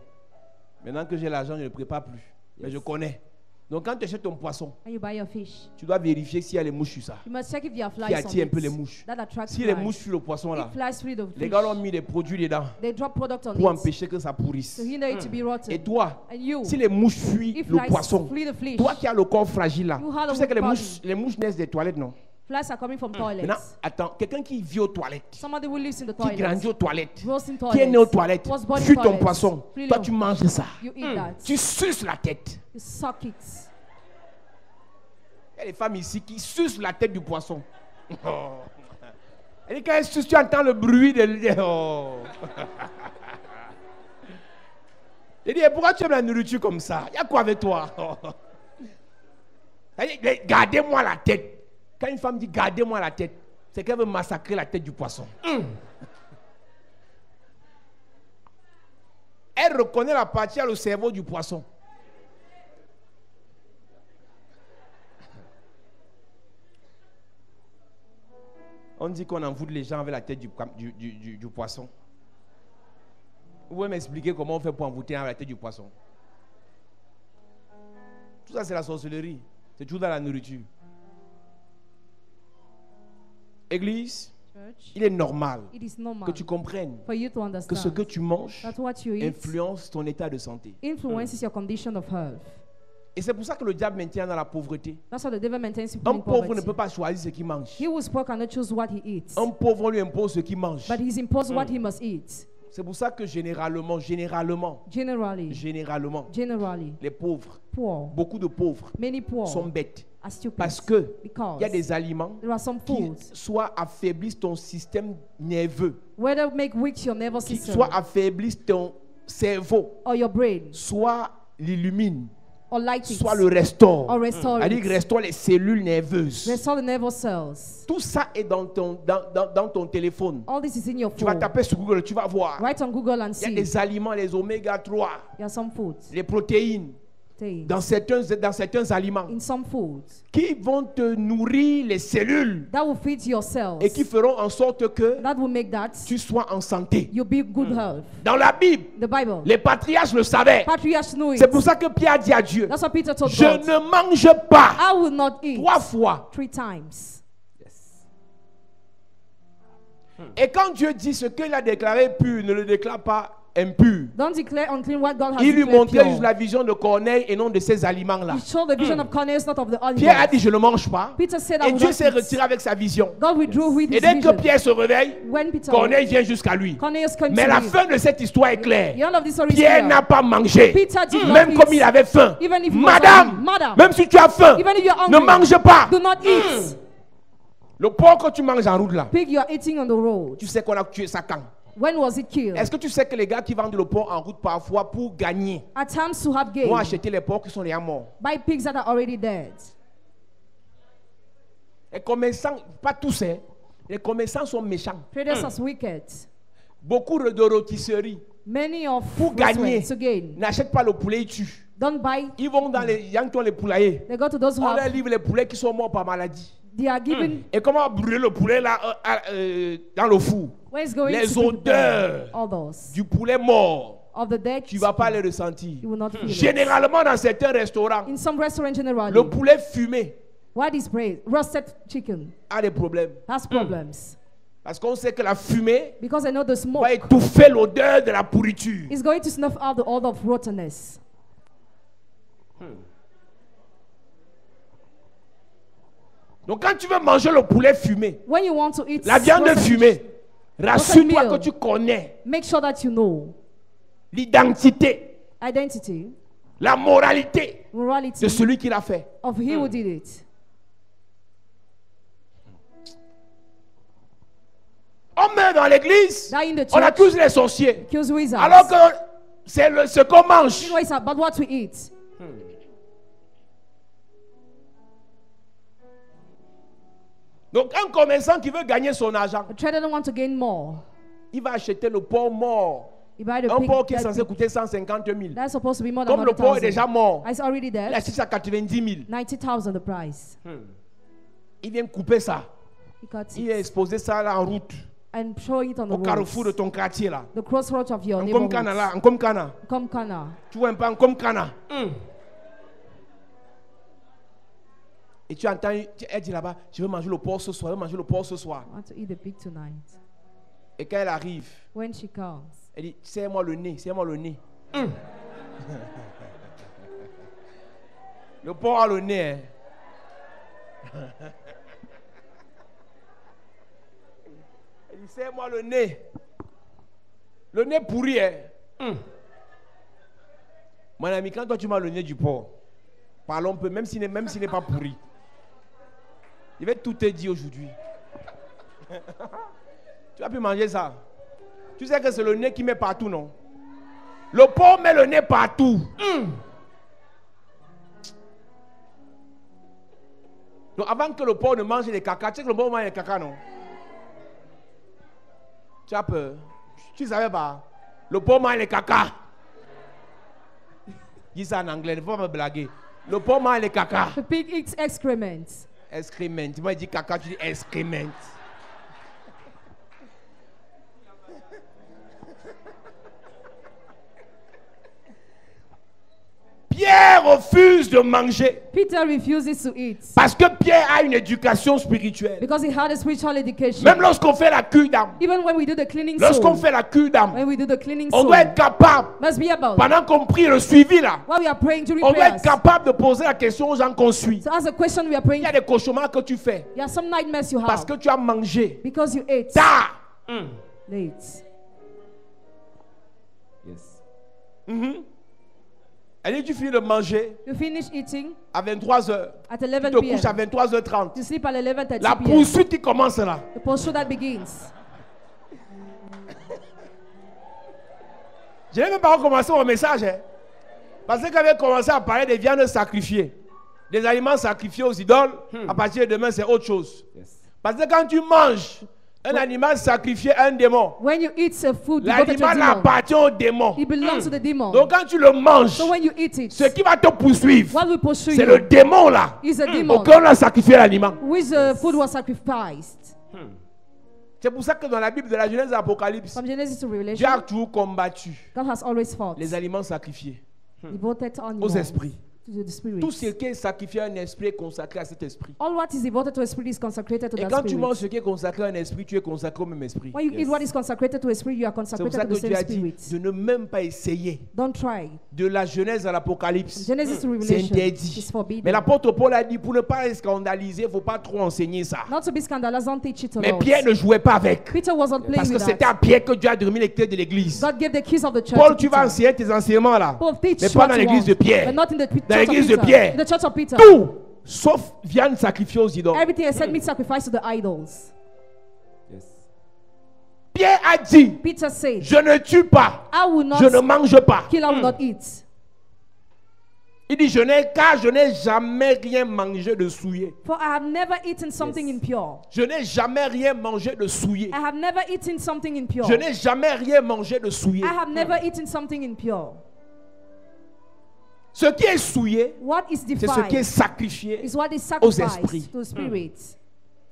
Maintenant que j'ai l'argent, je ne prépare plus. Mais je connais. Donc quand tu achètes ton poisson, When you buy your fish, tu dois vérifier s'il y a les mouches sur ça. you must check if there are Qui flies on attire un peu les it. mouches. That attracts Si les flies. mouches fuient le poisson là, If flies free the les fish, gars ont mis des produits dedans they drop product on pour it empêcher que ça pourrisse. to hinder it to be rotten. Et toi, And you, si les mouches fuient if le flies poisson, flee the fish, toi qui as le corps fragile là, You have tu a sais que weak les mouches naissent des toilettes, non? flies are coming from toilets. Maintenant, attends, quelqu'un qui vit aux toilettes, Somebody who lives in the qui toilet, grandit aux toilettes, grows in qui est né aux toilets, toilettes, was born in fuit ton toilets, poisson, flee toi the- tu manges ça. you eat that, Tu suces la tête. you suck it. Il y a des femmes ici qui sucent la tête du poisson. Oh. Et quand elles sucent, tu entends le bruit de... Oh. Je dis, pourquoi tu aimes la nourriture comme ça? Il y a quoi avec toi? Elle dit, gardez-moi la tête. Quand une femme dit gardez-moi la tête, c'est qu'elle veut massacrer la tête du poisson. Elle reconnaît la partie à le cerveau du poisson. On dit qu'on envoûte les gens avec la tête du poisson. Vous pouvez m'expliquer comment on fait pour envoûter avec la tête du poisson? Tout ça, c'est la sorcellerie. C'est tout dans la nourriture. Église, Church, il est normal it is normal que tu comprennes for you to que understand ce que tu manges that what you eat influence ton état de santé. influences your condition of health. Et c'est pour ça que le diable maintient dans la pauvreté. That's why the devil maintains people Un in pauvre ne poverty. peut pas choisir ce qu'il mange. He who is poor cannot choose what he eats, Un pauvre, on lui impose ce qu'il mange. but he's imposed what he must eat. C'est pour ça que généralement, Generally, les pauvres, poor, beaucoup de pauvres many poor sont bêtes. are stupid Parce que because il y a des aliments there are some qui foods soit affaiblissent ton système nerveux, whether make weak your nervous qui system soit affaiblissent ton cerveau, or your brain soit l'illumine, or light it soit le restaure. or restore C'est-à-dire it. que restaure les cellules nerveuses. Restore the nervous cells. Tout ça est dans ton téléphone. All this is in your Tu vas phone. taper sur Google, tu vas voir. Write on Google and Il y a see. des aliments, les oméga 3, There are some foods. les protéines. things dans certains aliments in some foods qui vont te nourrir les cellules that will feed your cells, et qui feront en sorte que that will make that tu sois en santé. you be good health. Dans la Bible, The Bible, les patriarches le savaient. patriarchs knew it. C'est pour ça que Pierre a dit à Dieu, That's what Peter told je God. ne mange pas I will not eat 3 fois. 3 times. Et quand Dieu dit ce qu'il a déclaré pur, ne le déclare pas impur. Don't declare unclean what God has Il lui declared montrait pure. juste la vision de Corneille et non de ces aliments-là. He showed the vision of Cornelius, not of the Pierre a olive. dit, je ne mange pas. Peter said, I Et will Dieu not s'est eat. retiré avec sa vision. God withdrew with Et his dès que vision. Pierre se réveille, When Peter Corneille vient jusqu'à lui. Cornelius came Mais to la him. fin de cette histoire est claire. The end of this story is Pierre clear. n'a pas mangé. Peter did not Même eat. comme il avait faim. Even if he was Madame, hungry. Madam, même si tu as faim, even if you're ne hungry, mange pas. do not eat. Le porc que tu manges en route là, Pig you are eating on the road. tu sais qu'on a tué ça quand? When was it killed? Est-ce que tu sais que les gars qui vendent le porc en route parfois pour gagner At times to have gain. vont acheter les porcs qui sont déjà morts? Buy pigs that are already dead. Les commerçants, pas tous, hein, les commerçants sont méchants. Traders are wicked. Beaucoup de rôtisseries Many of pour gagner restaurants to gain. n'achètent pas le poulet, ils tuent. Don't buy. Ils vont dans les gens qui ont les poulaillers. They go to those who On leur have. livre les poulets qui sont morts par maladie. They are given. Et comment brûler le poulet là dans le four? Where is going Les to be odeurs prepared? All those du poulet mort, of the dead. tu ne vas pas les ressentir. You will not feel it. Généralement dans certains restaurants, In some restaurants generally, le poulet fumé what is braised? Roasted chicken a des problèmes. has problems Parce qu'on sait que la fumée because I know the smoke va étouffer l'odeur de la pourriture. is going to snuff out the odor of rottenness. Donc quand tu veux manger le poulet fumé, When you want to eat la viande roasted fumée, rassure-toi meal. que tu connais make sure that you know l'identité, identity, la moralité morality de celui qui l'a fait. of he who did it. On meurt dans l'église, Die in the on church, accuse les sorciers. kills wizards. Alors que c'est ce qu'on mange. You know it's about what we eat. Donc un commerçant qui veut gagner son argent, A trader don't want to gain more. il va acheter le porc mort. You buy the Un pig, porc qui est that censé pig coûter 150 000. that's supposed to be more than Comme le porc est 100,000. déjà mort, It's already il dead. achète ça à 90 000. 90,000 the price. Il vient couper ça. He cuts Il it vient exposer ça là en route, and show it on the au carrefour de roads. ton quartier là. The crossroads of your En comme Cana neighborhood. là, en comme Cana. Come Kana. Tu vois un peu en comme Cana. Et tu entends, elle dit là-bas, je veux manger le porc ce soir, je veux manger le porc ce soir. I want to eat the pig tonight. Et quand elle arrive, When she comes, elle dit, serre-moi le nez, serre-moi le nez. Le porc a le nez. Hein. Elle dit, serre-moi le nez. Le nez pourri. Hein. Mon ami, quand toi tu m'as le nez du porc, parlons un peu, même s'il n'est pas pourri. Je vais tout te dire aujourd'hui. Tu as pu manger ça. Tu sais que c'est le nez qui met partout, non? Le porc met le nez partout. Donc avant que le porc ne mange les caca, tu sais que le porc mange les caca, non? Tu as peur? Tu ne savais pas? Le porc mange les caca. Dis ça en anglais, ne faut pas me blaguer. Le porc mange les caca. the pig eats excrement. Excrement. Moi, je dis caca, tu dis excrement. Pierre refuse de manger Peter refuses to eat parce que Pierre a une éducation spirituelle. because he had a spiritual education. Même lorsqu'on fait la cure d'âme, Even when we do the cleaning lorsqu'on soul, fait la cure d'âme, when we do the cleaning on soul, doit être capable, must be about pendant qu'on prie le suivi là, while we are praying during on doit prayers. être capable de poser la question aux gens qu'on suit. So as a question we are Il praying, y a des cauchemars que tu fais there are some nightmares you parce have que tu as mangé because you ate tard. late. Yes. Elle dit, tu finis de manger You finish eating à 23h. at Tu 11 te couches à p.m. 23h30. You sleep at 11:30 La p.m. poursuite qui commence là. The pursuit that begins. Je n'ai même pas recommencé mon message. Hein. Parce que quand j'avais commencé à parler des viandes sacrifiées, des aliments sacrifiés aux idoles, à partir de demain, c'est autre chose. Yes. Parce que quand tu manges Un animal sacrifié à un démon. When you eat a food devoted to a L'animal demon, appartient au démon. it belongs to the demon. Donc quand tu le manges, So when you eat it, ce qui va te poursuivre, what will pursue c'est le you démon là. is a demon, Auquel on a sacrifié l'animal. which food was sacrificed. C'est pour ça que dans la Bible de la Genèse et l'Apocalypse, From Genesis to Dieu Revelation, a toujours combattu God has always fought. les aliments sacrifiés Devoted to aux animals, esprits. to the spirit. Tout ce qui est sacrifié à un esprit est consacré à cet esprit. All what is devoted to a spirit is consecrated to Et that quand tu spirit. manges ce qui est consacré à un esprit, tu es consacré au même esprit. When you eat what is consecrated to a spirit, you are C'est pour consecrated ça to the que same Dieu a dit spirit. de ne même pas essayer. Don't try. De la Genèse à l'Apocalypse, Genesis to c'est Revelation interdit. is forbidden. Mais l'apôtre Paul a dit pour ne pas scandaliser, il ne faut pas trop enseigner ça. Not to be scandalous, don't teach it a Mais lot. Pierre ne jouait pas avec. Peter wasn't playing Parce que with c'était that. à Pierre que Dieu a donné les clés de l'église. God gave the keys of the church Paul, to tu vas Peter. enseigner tes enseignements là. Paul, teach Mais pas what dans you l'église want, de Pierre. but not in the Dans church l'église of de Peter. Pierre. In the church of Peter. Tout, sauf viande sacrifiée aux idoles. Everything except meat sacrificed to the idols. Yes. Pierre a dit, Peter said, je ne tue pas, I will not je ne mange pas. kill, I will not eat. Il dit, car je n'ai jamais rien mangé de souillé. For I have never eaten something impure. Je n'ai jamais rien mangé de souillé. I have never eaten something impure. Je n'ai jamais rien mangé de souillé. I have never eaten something impure. Ce qui est souillé, What is c'est ce qui est defied sacrifié. is what is aux sacrificed esprits. to spirits.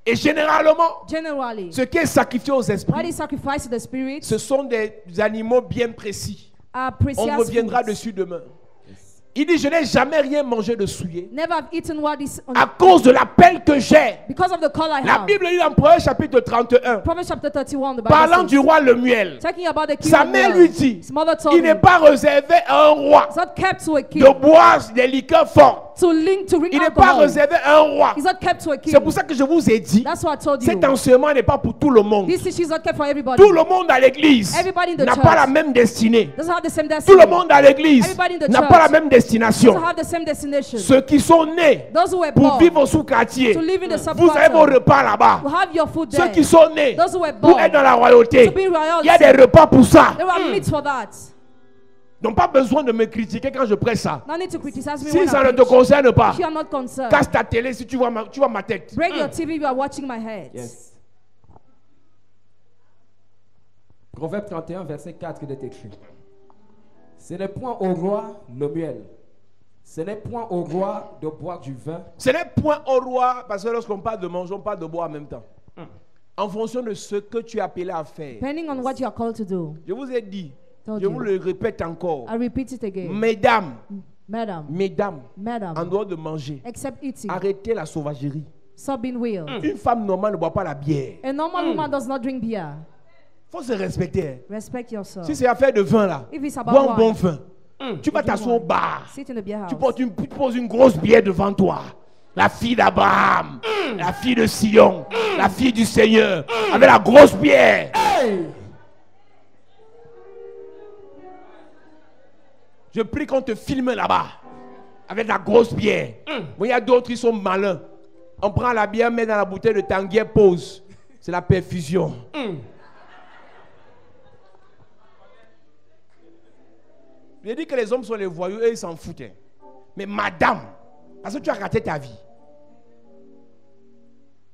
Et généralement, Generally, ce qui est sacrifié aux what esprits, is sacrificed to the spirits ce sont des animaux bien précis. are precious On reviendra foods. dessus demain. Il dit, je n'ai jamais rien mangé de souillé. Never have eaten what is À cause de l'appel que j'ai. because of the call I La have. Bible dit dans Proverbe chapitre 31, Proverbs chapter 31, the Bible parlant says, du roi Lemuel, talking about the king sa of mère Moab, lui dit, his mother told il n'est him, pas réservé à un roi it's not kept to a king de boire des liqueurs fortes. to ring Il n'est pas alcohol. réservé à un roi. It's not kept to a king. C'est pour ça que je vous ai dit, That's what I told you. cet enseignement n'est pas pour tout le monde. This issue is not kept for everybody. Tout le monde à l'église Everybody in the n'a church pas la même destinée. doesn't have the same Tout destiny. le monde à l'église Everybody in the n'a church pas la même destination. doesn't have the same destination. Ceux qui sont nés Those who were pour born vivre au sous-quartier, to live in the vous avez vos subquarter repas là-bas. will have your food Ceux there. qui sont nés Those who were pour born être dans la royauté, to be royalty, il y a des repas pour ça. there are meats for that. Donc pas besoin de me critiquer quand je prêche ça. No need to criticize me Si when ça I ne te preach. concerne pas, If you are not concerned, casse ta télé si tu vois ma tête. break your TV, you are watching my head. Yes. Proverbe 31, verset 4, il est écrit. Ce n'est point au roi Lemuel. Ce n'est point au roi de boire du vin. Ce n'est point au roi, parce que lorsqu'on parle de manger, on parle de boire en même temps. En fonction de ce que tu es appelé à faire. Depending on what you are called to do. Je vous ai dit, Told je you. vous le répète encore. I repeat it again. Mesdames, Madam, mesdames, madam, en dehors de manger, except eating, arrêtez la sauvagerie. stop being weird. Une femme normale ne boit pas la bière. A normal woman does not drink beer. Il faut se respecter. Hein. Respect yourself. Si c'est affaire de vin là, If it's about bois un bon wine, vin. Tu vas t'asseoir au bar. sit in the beer house. Tu poses une grosse bière devant toi. La fille d'Abraham, la fille de Sion, la fille du Seigneur, avec la grosse bière. Je prie qu'on te filme là-bas, avec la grosse bière. Bon, il y a d'autres qui sont malins. On prend la bière, met dans la bouteille de Tanguy, pose. C'est la perfusion. Je dis que les hommes sont les voyous et ils s'en foutent. Hein. Mais madame, parce que tu as raté ta vie.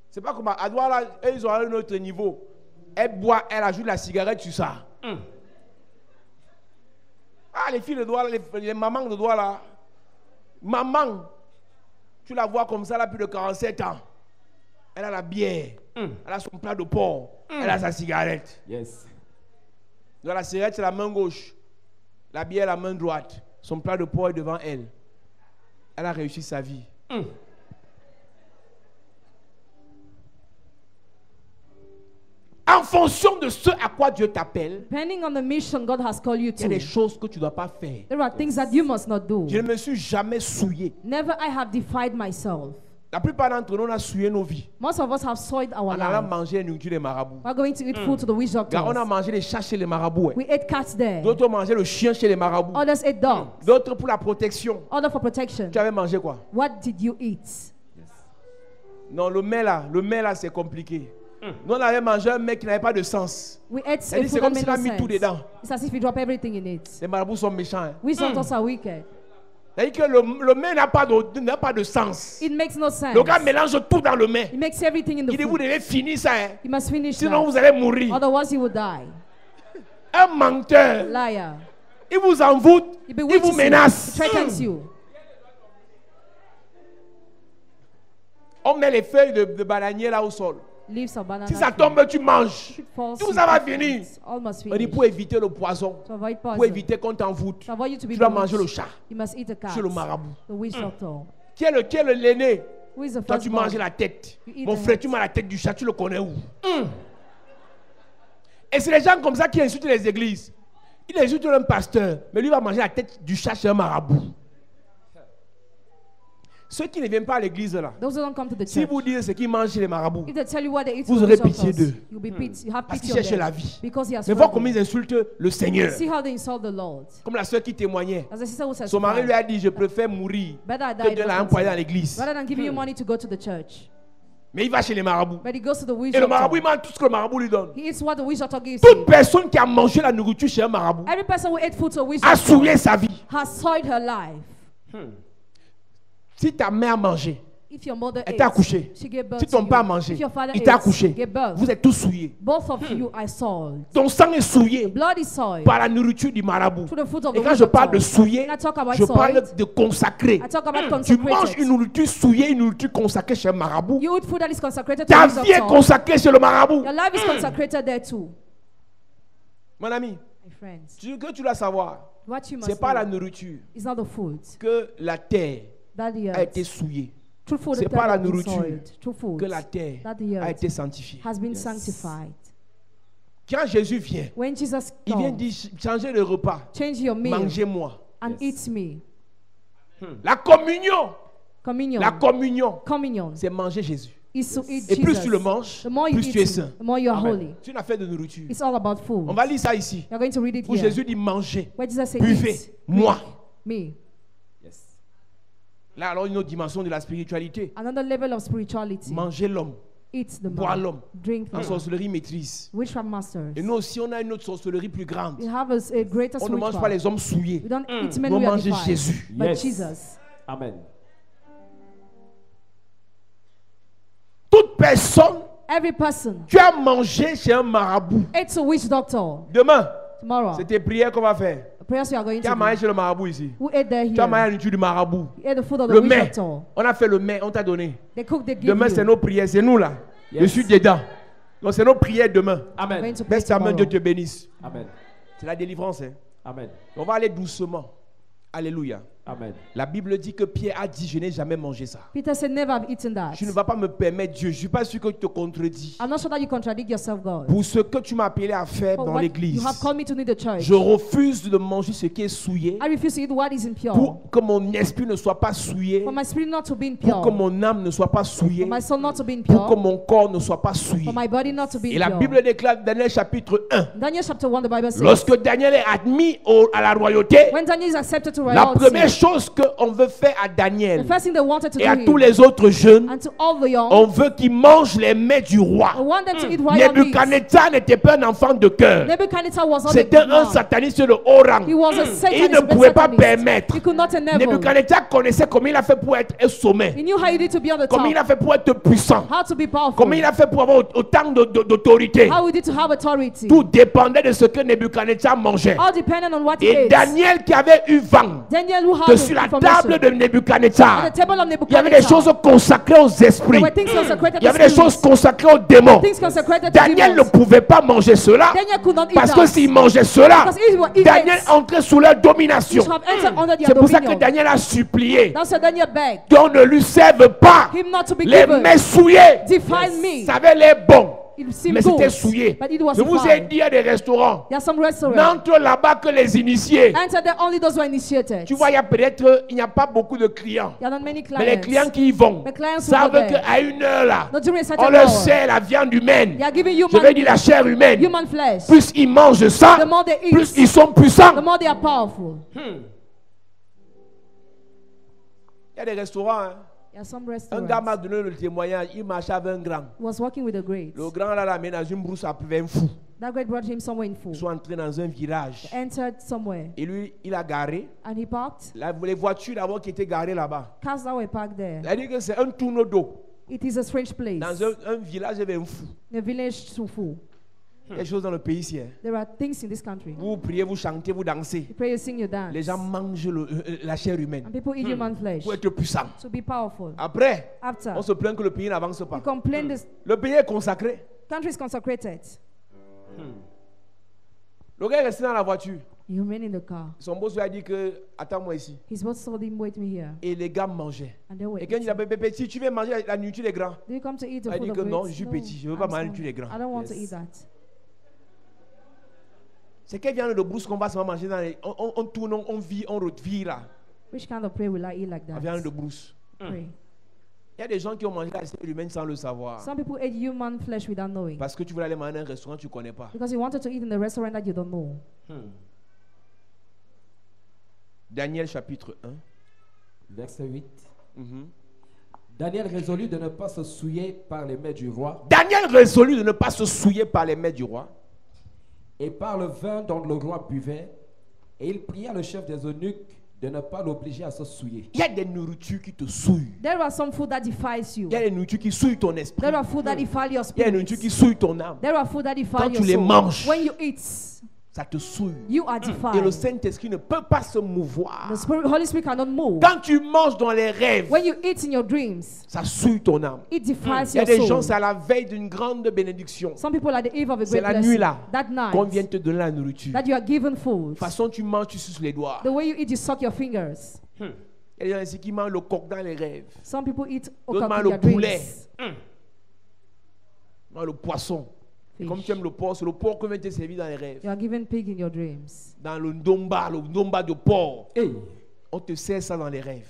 C'est pas comme à Douala, ils ont un autre niveau. Elle boit, elle ajoute la cigarette sur ça. Ah, les filles de Douala, les mamans de Douala. Maman, tu la vois comme ça, elle a plus de 47 ans. Elle a la bière, elle a son plat de porc, elle a sa cigarette. Yes. Dans la cigarette, c'est la main gauche. La bière, la main droite. Son plat de porc est devant elle. Elle a réussi sa vie. En fonction de ce à quoi Dieu t'appelle, Depending on the mission God has called you il y a des to, choses que tu ne dois pas faire. there are things that you must not do. Je ne me suis jamais souillé. Never I have defied myself. La plupart d'entre nous, on a souillé nos vies. Most of us have soiled our On a life. mangé la nourriture des marabouts. We're going to eat food to the witch Car on a doctors. mangé les chats chez les marabouts. Hein. We ate cats there. D'autres ont mangé le chien chez les marabouts. Others ate dogs. D'autres pour la protection. Other for protection. Tu avais mangé quoi? What did you eat? Non, le mets là, c'est compliqué. Nous, on avait mangé un mec qui n'avait pas de sens. We ate Elle a dit, c'est food comme that s'il made a no mis tout sense. dedans. It's as if we drop everything in it. Les marabouts sont méchants. Hein. Witch doctors are wicked. C'est-à-dire que le mets n'a pas de sens. It makes no sense. Le gars mélange tout dans le mets. It makes everything in the Il dit, vous food. devez finir ça. Hein. You must finish Sinon, that. vous allez mourir. Otherwise, you will die. Un menteur, Liar. il vous envoûte, He il bewitches vous you. menace. He threatens you. On met les feuilles de bananier là au sol. Leaves of banana. Si ça tree. tombe, tu manges. If it falls, Tout you ça va eat it. venir. All must On dit finish. pour éviter le poison, To avoid pour poison. éviter qu'on t'envoûte, To avoid you to be tu dois bewitched, manger le chat. you must eat a cat. C'est le marabout. The witch doctor. Qui est l'aîné? Who is the Toi, tu firstborn? manges la tête. You eat Mon the frère, head. tu manges la tête du chat, tu le connais où? Et c'est les gens comme ça qui insultent les églises. Il insulte un pasteur, mais lui va manger la tête du chat chez un marabout. Ceux qui ne viennent pas à l'église là, Those who don't come to the si church. vous dites ce qu'ils mangent chez les marabouts, If they tell you what they eat vous for aurez the pitié circus, d'eux. you'll be pity. You have parce pity qu'ils on cherchent them. la vie. Because he has Mais voir comment struggled. ils insultent le Seigneur. See how they insult the Lord. Comme la soeur qui témoignait. As the sister who says, Son mari lui a dit, je préfère mourir better I que die de in la the employer dans country, l'église. rather than giving you money to go to the church. Mais il va chez les marabouts. But he goes to the witch Et le marabout, il doctor. mange tout ce que le marabout lui donne. He eats what the witch doctor gives Toute him. personne qui a mangé la nourriture chez un marabout Every person who ate food to a witch a doctor souillé sa vie. has soiled her life. Si ta mère a mangé, If your mother elle ate, t'a accouché. she gave birth Si to ton you. père a mangé, If your father il t'a ate, accouché. gave birth. Vous êtes tous souillés. Both of you are soiled. Ton sang est souillé Blood is soiled. par la nourriture du marabout. Through the food of Et the quand witch je parle de doctor. souillé, When I talk about je parle soiled, de consacré. I talk about Tu manges consecrated. une nourriture souillée, une nourriture consacrée chez un marabout. You eat food that is consecrated to Ta the witch vie est doctor. consacrée chez le marabout. Your life is consecrated there too. Mon ami, My friends, ce que tu dois savoir, what you c'est must pas la know nourriture is not the food que la terre that the a été earth, souillée, true food c'est that pas la has been nourriture soiled, true food que la terre that the a earth été sanctifiée. has been sanctified. Quand Jésus vient, When Jesus il vient comes, dire changez le repas, change your meal mangez-moi. and eat me. La communion, Communion. communion, c'est manger Jésus. Is to eat Et plus Jesus. tu le manges, The more you plus eat tu es him, saint. the more you are Amen. holy. C'est une affaire de nourriture. It's all about food. On va lire ça ici. You're going to read it Où here. Jésus dit mangez, Where Jesus said, buvez, eat, moi. me. Là, alors, une autre dimension de la spiritualité. Another level of spirituality. Manger l'homme, Eat the boire man. l'homme. Drink the En man. sorcellerie maîtrise. Witchcraft masters. Et nous aussi, on a une autre sorcellerie plus grande. We have a greater On ne mange pas witchcraft. les hommes souillés. We don't eat men Nous who are mangeons defiled, Jésus. but Yes. Jesus. Amen. Toute personne, Every person tu as mangé chez un marabout. ate a witch doctor. Demain, Tomorrow, c'est tes prières qu'on va faire. the prayers you are going Tu as to mangé do. chez le marabout ici. Who ate there Tu as mangé la here? nourriture du marabout. You ate the food of the Le witch mets. doctor. On a fait le mets, on t'a donné. They cook, they give Demain, you. c'est nos prières. C'est nous là. Yes. Je suis dedans. Donc, c'est nos prières demain. Going Amen. to pray Baisse ta main, tomorrow. Dieu te bénisse. Amen. C'est la délivrance. Hein. Amen. On va aller doucement. Alléluia. Amen. La Bible dit que Pierre a dit, je n'ai jamais mangé ça. Peter said, never have eaten that. Tu ne vas pas me permettre, Dieu. Je ne suis pas sûr que tu te contredis. I'm not sure that you contradict yourself, God. Pour ce que tu m'as appelé à faire For dans what l'église, you have called me to lead the church. je refuse de manger ce qui est souillé I refuse to eat what is impure. pour que mon esprit ne soit pas souillé, For my spirit not to be impure. pour que mon âme ne soit pas souillée, For my soul not to be pour que impure. mon corps ne soit pas souillé. For my body not to be Et la impure. Bible déclare, Daniel chapitre 1, Daniel chapter 1, the Bible says, lorsque Daniel est admis à la royauté, when Daniel is accepted to la royalty, première chose qu'on veut faire à the Daniel first thing they wanted to et do à him, tous les autres jeunes, and to all the young, on veut qu'ils mangent les mets du I roi. want them to eat royal meat. Nebuchadnezzar n'était pas un enfant de cœur. Nebuchadnezzar was not C'était a un man. sataniste de haut rang. He was a Et il Satanist, ne a pouvait pas Satanist. permettre. He could not enable. Nebuchadnezzar connaissait comment il a fait pour être au sommet. He knew how he did to be on the Comment il a top, fait pour être puissant. how to be powerful, Comment il a fait pour avoir autant d'autorité. how he did to have authority. Tout dépendait de ce que Nebuchadnezzar mangeait. All depended on what he Et ate. Daniel qui avait eu vent Daniel who had que the sur la information. table de Nebuchadnezzar, At the table of il y avait des Nebuchadnezzar, choses consacrées aux there esprits. were things consecrated Il y to avait des choses spirits, consacrées aux démons. things consecrated to Daniel ne demons. pouvait pas manger cela Daniel could not eat parce que that. s'il mangeait cela, Because if he Daniel ate, entrait sous leur he domination. should have entered under their C'est pour ça que dominion. Daniel a supplié That's why Daniel begged qu'on ne lui serve pas him not to be les given mets souillés. defiled meat. Ça avait l'air bon, It seemed mais c'était good, souillé. but it was Je vous ai defiled. dit, il y a des restaurants. There are some restaurants. N'entre là-bas que les initiés. Enter there only those who are initiated. Tu vois, il n'y a pas beaucoup de clients. There are not many Mais les clients. clients qui y vont The clients who savent go there, qu'à une heure là, not during a certain on leur hour, sert la viande humaine. they are giving Je vais dire la chair humaine. human flesh. Plus ils mangent ça, The more they eat, plus ils sont puissants. the more they are powerful. Il y a des restaurants. Hein. There are some Un restaurants. gars m'a donné le témoignage. Il marchait avec un grand. He was working with the greats. Le grand là l'a mis dans une brousse à 20 fous. That guy brought him somewhere in full. Ils sont entrés dans un village. Entered somewhere. Et lui, il a garé. And he parked. Les voitures d'abord qui étaient garées là-bas. Cars that were parked there. C'est-à-dire que c'est un tourneau d'eau. It is a strange place. Dans un village, il y avait un fou. The village too full. Il y a des choses dans le pays ici. Hein. There are things in this country. Vous priez, vous chantez, vous dansez. You pray, you sing, you dance. Les gens mangent la chair humaine And people eat human flesh pour être puissants. to be powerful. Après, After, on se plaint que le pays n'avance you pas. complain this Le pays est consacré. country is consecrated. Le gars est resté dans la voiture. You remain in the car. Son boss lui a dit que attends-moi ici. His boss told him, wait me here. Et les gars mangeaient. And they were Et quand il eating. a dit petit, tu veux manger la nourriture des grands? Do you come to eat the Il a food dit of que non, greats? je suis No, petit, je ne veux I'm pas manger la small. nourriture des grands. I don't want to Yes. eat that. C'est quelle viande de brousse qu'on va se manger dans les... On tourne, on vit, on revit là. Which kind of prayer will I eat like La that? viande de brousse. Pray. Il y a des gens qui ont mangé la chair humaine sans le savoir. Some people ate human flesh without knowing. Parce que tu voulais aller manger dans un restaurant que tu ne connais pas. Because you wanted to eat in the restaurant that you don't know. Daniel chapitre 1. Verset 8. Mhm. Daniel résolut de ne pas se souiller par les mets du roi Daniel résolut de ne pas se souiller par les mains du roi. et par le vin dont le roi buvait, et il pria le chef des eunuques de ne pas l'obliger à se souiller. Il y a des nourritures qui te souillent. There are some food that defies you. Il y a des nourritures qui souillent ton esprit. There are food that defile your Il y a des spirit. nourritures qui souillent ton âme. There are food that defile Quand your tu les soul. manges, When you eat, ça te souille. you are Et le defiled. Saint-Esprit ne peut pas se mouvoir. The Holy Spirit cannot move. Quand tu manges dans les rêves, When you eat in your dreams, ça souille ton âme. it defiles Il y a your des soul. gens, c'est à la veille d'une grande bénédiction. Some people are the eve of a C'est great la nuit blessing. là That qu'on vient night, te donner la nourriture. that you are given De food. toute façon, tu manges, tu suces les doigts. The way you eat, you suck your fingers. Il y a des gens ici qui mangent le coq dans les rêves. Some people eat D'autres okak mangent in le their poulet. dreams. Ils mangent le poisson. Et Fish. comme tu aimes le porc, c'est le porc que vient te servir dans les rêves. You are given pig in your dreams. Dans le ndomba de porc. Hey, On te sert ça dans les rêves.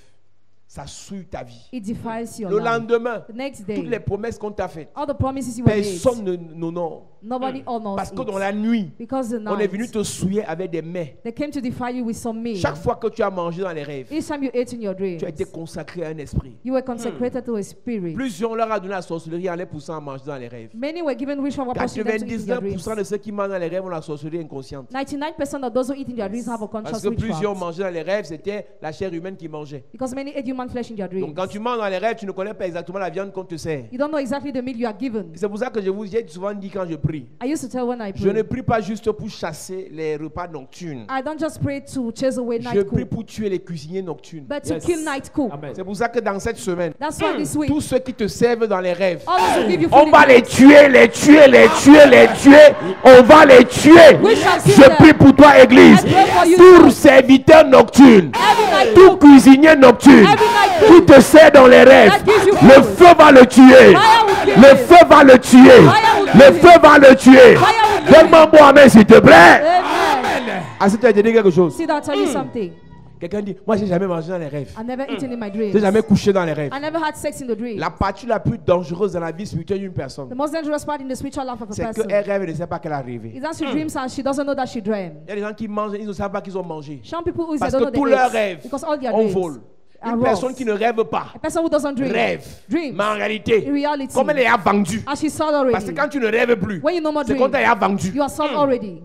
Ça souille ta vie. It defiles your Le life. lendemain, The next toutes les day, promesses qu'on t'a faites, all the promises you were made, personne n'honore. nobody honors Parce que it. dans la nuit, Because the on est venu night, te souiller avec des mets. they came to defile you with some meat. Chaque fois que tu as mangé dans les rêves, Each time you ate in your dreams, tu as été consacré à un esprit. you were consecrated to a spirit. Plusieurs leur a donné la sorcellerie en les poussant à manger dans les rêves. Many were given witchcraft opportunity to eat in their dreams. 99% de ceux qui mangent dans les rêves ont la sorcellerie inconsciente. 99% of those who eat in their dreams have a Parce conscious que plusieurs witchcraft. mangeaient dans les rêves, c'était la chair humaine qui mangeait. Because many ate human flesh in their Donc dreams. quand tu manges dans les rêves, tu ne connais pas exactement la viande qu'on te sert. You don't know exactly the meal you are given. C'est pour ça que j'ai souvent dit quand je prie, I used to tell when I je ne pray, prie pas juste pour chasser les repas nocturnes. I don't just pray to chase away Je night prie cook, pour tuer les cuisiniers nocturnes. but to Yes. kill night cook. Amen. C'est pour ça que dans cette semaine, That's why this week, tous ceux qui te servent dans les rêves, all those who give you food on in va the les night, tuer, les tuer, les tuer, les tuer. On va les tuer. We shall kill Je them. prie pour toi, Église. I pray for you, Tout Lord. serviteur nocturne, Every night tout cook, cuisinier nocturne every night qui cook, te sert dans les rêves, that gives you le food. feu va le tuer. Fire will kill Le him. feu va le tuer. Fire will Le kill feu va le tuer. Fire will kill Donne-moi un bon amen, s'il te plaît. Amen. Est-ce que tu as dit quelque chose? See, I'll tell you something. Quelqu'un dit, moi j'ai jamais mangé dans les rêves. I've never eaten in my J'ai dreams. jamais couché dans les rêves. I never had sex in the dream. La partie la plus dangereuse dans la vie spirituelle d'une personne, The most dangerous part in the spiritual life of a c'est person qu'elle rêve et ne sait pas qu'elle est arrivée. is that she dreams and she doesn't know that she dreamed. Il y a des gens qui mangent, ils ne savent pas qu'ils ont mangé. Some people who Parce they don't que know tous they leurs ate rêves because all their en dreams vol. are Une wrong. personne qui ne rêve pas, A person who doesn't dream rêve. dreams Mais en réalité, in reality, comme elle est vendue, as she saw parce que already. quand tu ne rêves plus, When you no more c'est dream, quand elle est vendue. you are sold already.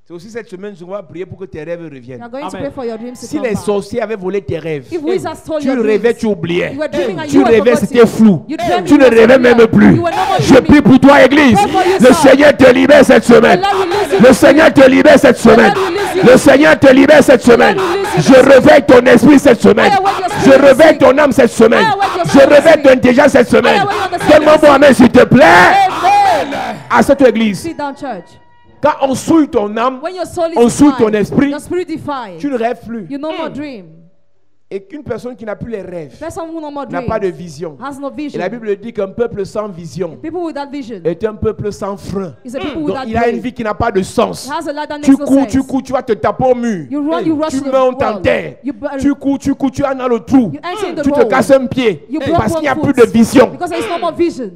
C'est aussi cette semaine, je vais prier pour que tes rêves You reviennent. are going to Amen. pray for your dreams to Si come les back. sorciers avaient volé tes rêves, If wizards stole tu your rêvais, dreams, tu oubliais. you were dreaming and Tu you were rêvais, forgotten. c'était flou. You dreamt Tu you ne were rêvais familiar. même plus. You were no more Je dreaming. prie pour toi, Église. Pray for yourself. Le Seigneur te libère cette semaine. The Lord will release you Le this Seigneur te libère cette semaine. Le Seigneur te libère cette semaine. Je réveille ton esprit cette semaine. Je réveille ton âme cette semaine. Je réveille ton intelligence cette semaine. Donne-moi un bon amen, s'il te plaît. Amen. À cette église, Sit down, church. quand on souille ton âme, When your soul is on souille ton defied, esprit, your spirit defied, tu ne rêves plus. you no more dream. Et qu'une personne qui n'a plus les rêves Person who no more n'a dream pas de vision. has no Et vision. la Bible dit qu'un peuple sans vision People without vision est un peuple sans frein. is a people Donc without il a une brain. vie qui n'a pas de sens. It has a life that Tu makes no cours, sense. tu cours, tu vas te taper au mur. You run, you rush Tu to the montes en wall. terre. You bury- Tu cours, tu as dans le trou. You enter in the Tu te road. casses un pied You broke parce qu'il n'y a one plus foot. de vision. Because there is no more vision.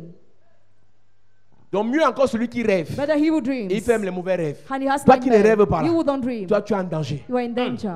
Donc mieux encore celui qui rêve. Better he who dreams. Il fait même les mauvais rêves. And he has Toi qui ne nightmare. rêves pas là, You who don't dream. toi tu es en danger. You are in danger.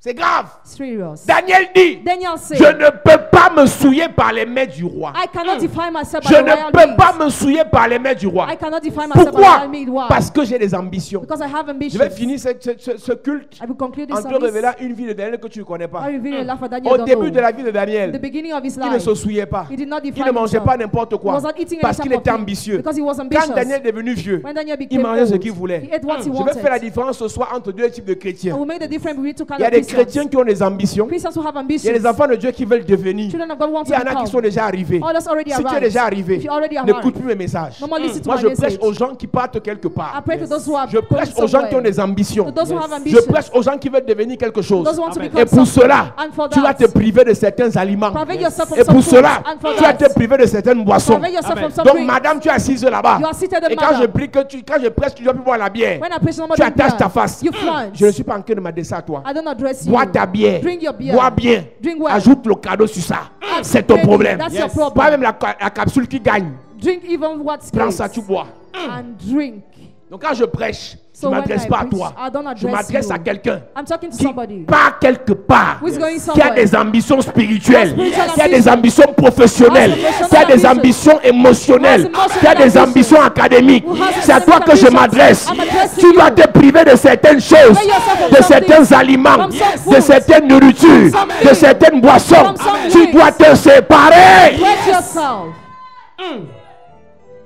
C'est grave. Serious. Daniel dit, Daniel said, je ne peux pas me souiller par les mains du roi. I cannot define myself by Je the royal ne peux means. pas me souiller par les mains du roi. I cannot define myself by the Pourquoi? royal means. Why? Parce que j'ai des ambitions. Because I have Je ambitions. vais finir ce culte I will conclude this en te service. révélant une vie de Daniel que tu ne connais pas. I reveal a life of Daniel Au don't début know. de la vie de In the Daniel, beginning of his il ne life, se souillait pas. he did not Il define ne mangeait himself. pas n'importe He quoi. was not eating Parce any qu'il type était of thing. ambitieux. Because he was Quand ambitious. Daniel est devenu vieux, When Daniel il became mangeait ce old, qu'il voulait. he ate what he Je vais wanted. faire la différence ce soir entre deux types de chrétiens. I will make the difference between two kinds Il y a of des Christians. chrétiens qui ont des ambitions. Christians who have Il y a ambitions. des enfants de Dieu qui veulent devenir. Children of God want Il to y en a qui become. sont déjà arrivés. Others already Si tu es arrived. déjà arrivé, If you already n'écoute arrived, plus mes messages. no more listen to Moi, my je prêche message. aux gens qui partent quelque part. I pray to those who are Je prêche aux gens qui ont des ambitions. To those who have Je ambitions. prêche aux gens qui veulent devenir quelque chose. Those who want to Amen. become Et pour something. cela, And for tu vas that, te priver de certains aliments. private yourself from Et some pour food. cela, And for tu vas te that, priver de certaines boissons. private yourself Amen. from some Donc, drinks. madame, tu es assise là-bas. You are seated, Et quand je madam. prie quand je prêche, tu dois plus boire la bière. When I preach, no more Tu drink attaches ta beer. face. You flaunt. Je ne suis pas en train de m'adresser à toi. I don't address you. Bois ta bière. Drink your beer. Bois bien. Drink well. Ajoute le cadeau sur ça. Add C'est ton baby. problème. That's your Yes. problem. Pas même la capsule qui gagne. Drink even what's Prends ça, tu bois. and drink. Donc quand je prêche, je So ne when m'adresse I pas à preach, toi. I don't Je address m'adresse you. à quelqu'un I'm talking to qui somebody part quelque part, who is going qui a somewhere. des ambitions spirituelles, Yes. qui a des ambitions professionnelles, Has qui a des professional ambitions émotionnelles, Has emotional qui a des ambitions. ambitions académiques. Who has C'est à toi academic que je ambitions. m'adresse. I'm addressing Tu dois you. te priver de certaines choses, Free yourself from de some certains things, aliments, from some de foods, certaines nourritures, from some de things, certaines boissons. from some Tu drinks. dois te séparer. Wet yourself.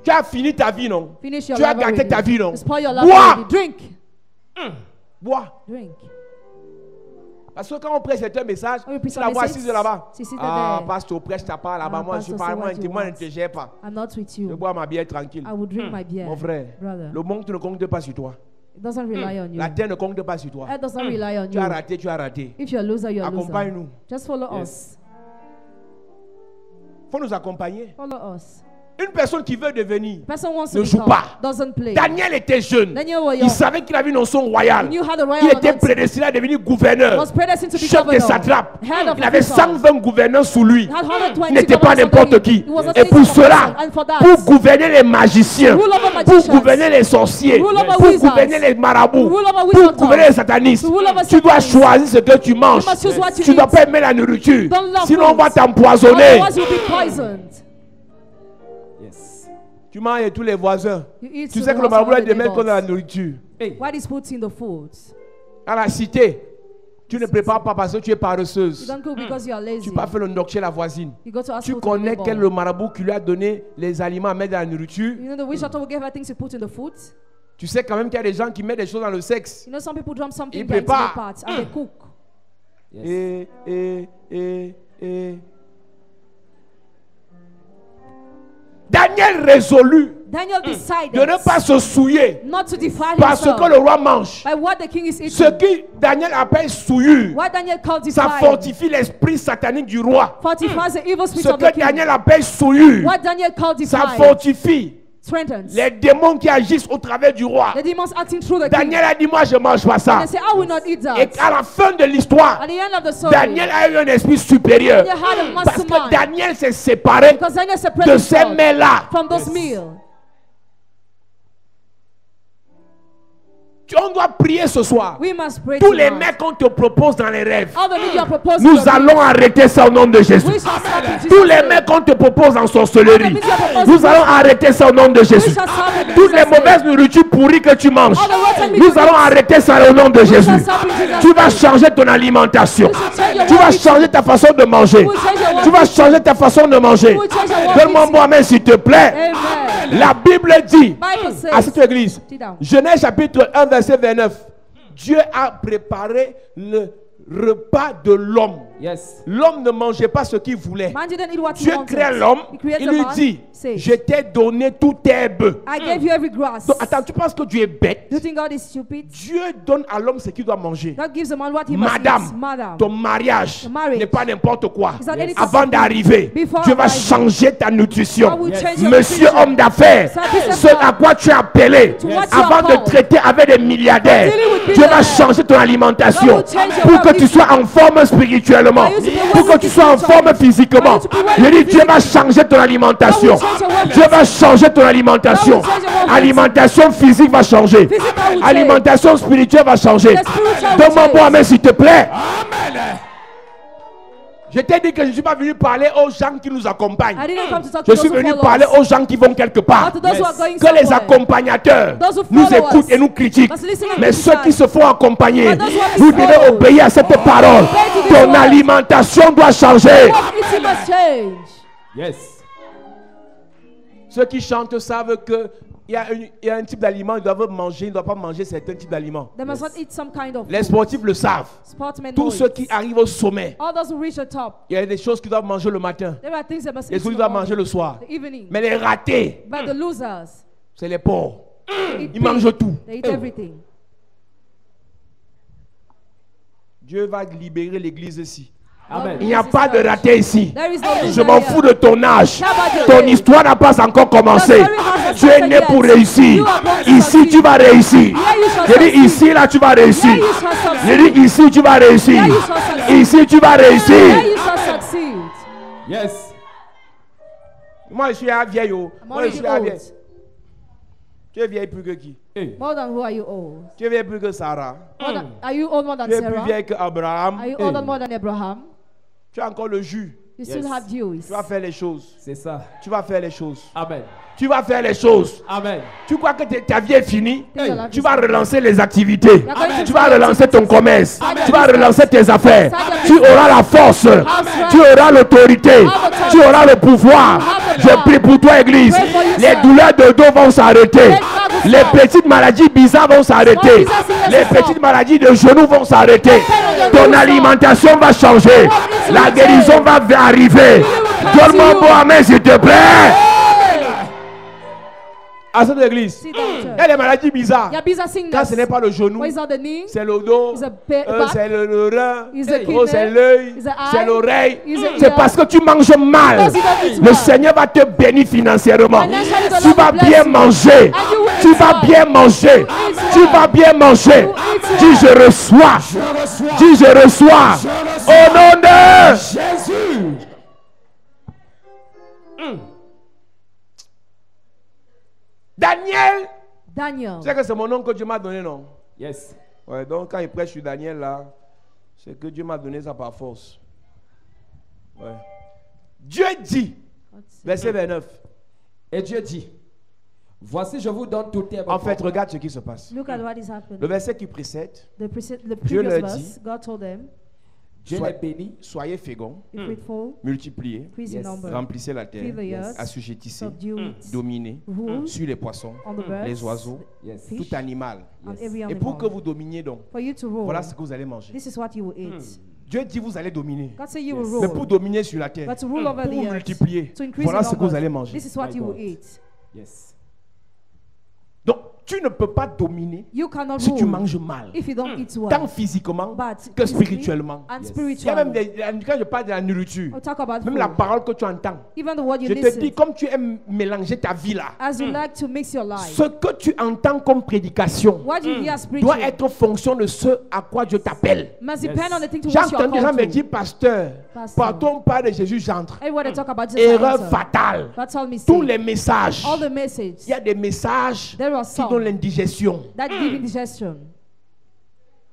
Tu as fini ta vie, non? Finish your Tu as life gâté already. ta vie, non? You spoil your life Bois. already. Drink. Bois. Drink. Parce que quand on prêche certains messages, When we preach tu la vois messages, assise là-bas. she's seated Ah, there. pasteur, prêche ta part là-bas. Ah, Moi, je suis pastor, pas say moi, what you moi, ne want. te gère pas. I'm not with Je you. bois ma bière tranquille. I will drink my beer. Mon frère, Brother. le monde ne compte pas sur toi. It doesn't rely on you. La terre ne compte pas sur toi. It doesn't rely on Tu as you. raté, tu as raté. If you're a loser, you're a loser. Accompagne-nous. Just follow Yes. us. Il faut nous accompagner. Follow us. Une personne qui veut devenir. Person wants Ne to joue become, pas. doesn't play. Daniel était jeune. Daniel was Il young. savait qu'il avait une onction royale. He knew how the royal Il était anointing prédestiné à devenir gouverneur, was predestined to be chef des governor, satrapes. head of Il avait officials. 120 gouverneurs sous lui. He had 120 Il n'était pas governors n'importe under qui. him. He was not Et any pour type of cela, person. And for that, pour gouverner les magiciens, rule over pour magicians, gouverner les sorciers, rule over pour wizards, gouverner les marabouts, rule over pour wizard gouverner les talk, satanistes, to rule over tu dois satanists. choisir ce que tu manges. You must choose what you Tu ne dois eat. pas aimer la nourriture. Don't love Sinon, on va foods. t'empoisonner. Otherwise, you'll be poisoned. Yes. Tu manges et tous les voisins. You eat Tu to sais the que le house marabout of a the des mêmes neighbors. dans la nourriture. Hey. What is put in the food? À la cité, tu ne prépares pas parce que tu es You paresseuse. don't cook because you are lazy. Tu vas faire le knock chez la voisine. You go to ask Tu food to the connais neighbor. quel le marabout qui lui a donné les aliments à mettre dans la nourriture. You know the witch doctor will give her things to put in the food. Tu sais quand même qu'il y a des gens qui mettent des choses dans le sexe. You know some people drum something Ils there into préparent. the pot and they cook. Yes. Et. Daniel résolut Daniel decided de ne pas se souiller not to defile parce himself que le roi mange. by what the king is eating. Ce qui Daniel appelle souillure, What Daniel called ça defile fortifie l'esprit satanique du roi. fortifies the evil spirit Ce of the que king. Daniel appelle souillure, What Daniel called ça defile fortifie strengthens les démons qui agissent au travers du roi. the demons acting through the Daniel a dit, moi je ne mange pas king. ça. They say, I will not eat Et that. à la fin de l'histoire, At the end of the story, Daniel a eu un esprit supérieur. Daniel had a Parce que mastermind. Daniel s'est séparé Because Daniel separated de ces himself mets-là. from those meals. On doit prier ce soir. We must pray Tous les tonight. mecs qu'on te propose dans les rêves, All the meat you are proposing nous to me, allons arrêter ça au nom de Jésus. we shall stop in Jesus' Tous les name. mecs qu'on te propose en sorcellerie, nous allons arrêter ça au nom de We Jésus. shall stop in Toutes les Jesus' name. mauvaises nourritures pourries que tu manges, All the rotten meat nous you allons eat, arrêter ça au nom de we Jésus. shall stop in Jesus' Tu vas name. changer ton alimentation. You shall change your Tu vas walk changer ta façon de manger. You will change your Tu vas walk changer ta façon de manger. You will change your walk Donne-moi un mot amen s'il te plaît. Amen. La Bible dit Bible says, à cette église, sit down. Genèse chapitre 1 verset 29, Dieu a préparé le repas de l'homme. Yes. L'homme ne mangeait pas ce qu'il voulait. Man didn't eat what he Dieu wanted. crée l'homme, He creates il a lui man, dit, says, je t'ai donné toute herbe. I gave you every grass. Donc, attends, tu penses que Dieu est bête? Do you think God is stupid? Dieu donne à l'homme ce qu'il doit manger. God gives a man what he must Madame, eat. Madam, ton mariage The marriage n'est pas n'importe quoi. is not anything Avant simple. d'arriver, Before Dieu va arriving, changer ta nutrition. God will change your Monsieur nutrition. homme d'affaires, Ça, this is ce à quoi tu es appelé, To what you avant are de called. traiter avec des milliardaires, Dealing with Dieu va billionaires. changer ton alimentation God will change your pour que tu well-being. sois en forme spirituellement, For you to be pour que well tu sois en forme physiquement. For you to be well Je dis, Dieu va physically. changer ton alimentation. God will change your well-being. Dieu va changer ton alimentation. God will change your Alimentation physique va changer. Physical will change. Alimentation spirituelle va changer. The spiritual will Donne-moi bon change. amen s'il te plaît. Amen. Je t'ai dit que je ne suis pas venu parler aux gens qui nous accompagnent. I didn't come to talk to Je those suis who venu follow parler us, aux gens qui vont quelque part. but to those who are going Que les somewhere. accompagnateurs Those who nous follow écoutent us. et nous critiquent. Must listen and Mais ceux qui criticize. se font accompagner, But those who are vous devez followed. obéir à cette parole. Obey to this Ton word. alimentation doit changer. What eating must change. Yes. Ceux qui chantent savent que il y a un type d'aliment, ils doivent manger, ils ne doivent pas manger certains types d'aliments. They must not eat some kind of Les food. sportifs le savent. Sportsmen Tous know ceux it. qui arrivent au sommet, All those who reach the top, il y a des choses qu'ils doivent manger le matin, there are things they must des eat choses in qu'ils the doivent manger morning, le soir. the evening. Mais les ratés, But the losers, c'est les pauvres. they eat Ils mangent tout. They eat everything. Dieu va libérer l'église ici. Amen. Il n'y a pas de raté ici. There is no Je loser m'en here. fous de ton âge. How about your Ton age? histoire n'a pas encore commencé. Your story hasn't Tu es started né yet. pour réussir. You are born to Ici, succeed. tu vas réussir. Here you shall Je dis succeed. ici, là, tu vas réussir. Here you shall succeed. Je dis ici, tu vas réussir. Here you shall succeed. Ici, tu vas Here réussir. you shall succeed. Yes. Moi, je suis un vieil. I'm Moi, je suis un already vieil. old. Tu es vieille plus que qui? Hey. More than who are you old? Tu es vieille plus que Sarah. Are you old more than Tu es plus Sarah? vieille qu'Abraham. Are you older more than Abraham? Tu as encore le jus. You still Yes. have Jews. Tu vas faire les choses. C'est ça. Tu vas faire les choses. Amen. Tu vas faire les choses. Amen. Tu crois que ta vie est finie? Things are Tu vas relancer les activités. You're going to Tu vas do relancer ton commerce. Amen. Tu vas relancer tes affaires. Amen. Tu auras la force. Amen. Tu auras l'autorité. Amen. Tu auras le pouvoir. Amen. Je prie pour toi, Église. Pray for you, Les sir. douleurs de dos vont s'arrêter. Let God Les stop. petites maladies bizarres vont s'arrêter. bizarre sickness Les will stop. petites maladies de genoux vont s'arrêter. pain on your Ton knees will alimentation va changer. What is La your guérison va arriver. come Donne-moi to un you. bon amen, s'il te plaît. À cette église, See that il y church. a des maladies bizarres. Yeah, bizarre Quand sickness. ce n'est pas le genou, Where is not the knee? c'est le dos, It's a back. c'est le rein, It's the oh, c'est kidney. l'œil, It's the eye. c'est l'oreille. It's the C'est ear. parce que tu manges mal. Because you don't eat Le well. Seigneur va te bénir financièrement. Financially, the Tu Lord vas will bless bien you. manger. And you will Tu eat vas well. bien manger. eat Tu well. vas bien manger. You eat Dis well. je reçois. Dis je reçois. Au nom de Jésus. Daniel. Daniel. Tu sais que c'est mon nom que Dieu m'a donné, non? Yes. Ouais, donc quand il prêche sur Daniel là, c'est que Dieu m'a donné ça par force. Ouais. Dieu dit, verset 29. Et Dieu dit, voici je vous donne toute terre. En fait, regarde ce qui se passe. Look at what is happening. Le verset qui précède, The Dieu previous leur verse, dit, God told them, Dieu Sois- les bénit. soyez féconds, be fruitful, multipliez, increase in Yes. number, remplissez la terre, fill the earth, assujettissez, subdue it, dominez rule sur les poissons, on the birds, les oiseaux, Yes. fish, tout animal. on Yes. every Et animal. pour que vous dominiez donc, For you to rule, voilà ce que vous allez manger. this is what you will eat. Dieu dit vous allez dominer. God said you Yes. will Mais pour rule, dominer sur la terre, but to rule over pour the vous earth, multiplier, to increase voilà in ce que vous allez numbers, manger. this is what My you will God. eat. Yes. Donc, tu ne peux pas dominer You cannot si tu rule manges mal, if you don't eat well, tant physiquement but que physically spirituellement. and Yes. Il y a même spiritually. quand je parle de la nourriture, I'll talk about même la food. parole que tu entends, Even the word you je te listen, dis, comme tu aimes mélanger ta vie là, as you like to mix your life, ce que tu entends comme prédication what you hear as doit preaching être fonction de ce à quoi Dieu t'appelle. must Yes. depend on the thing to J'ai which you are entendu des gens me called dire, to. pasteur, Pastor. partons pas de Jésus, j'entre. Everybody talk about Jesus. Erreur answer. fatale. That's all me Tous say. les messages, All the message il y a des messages there are qui some donnent l'indigestion. that give indigestion.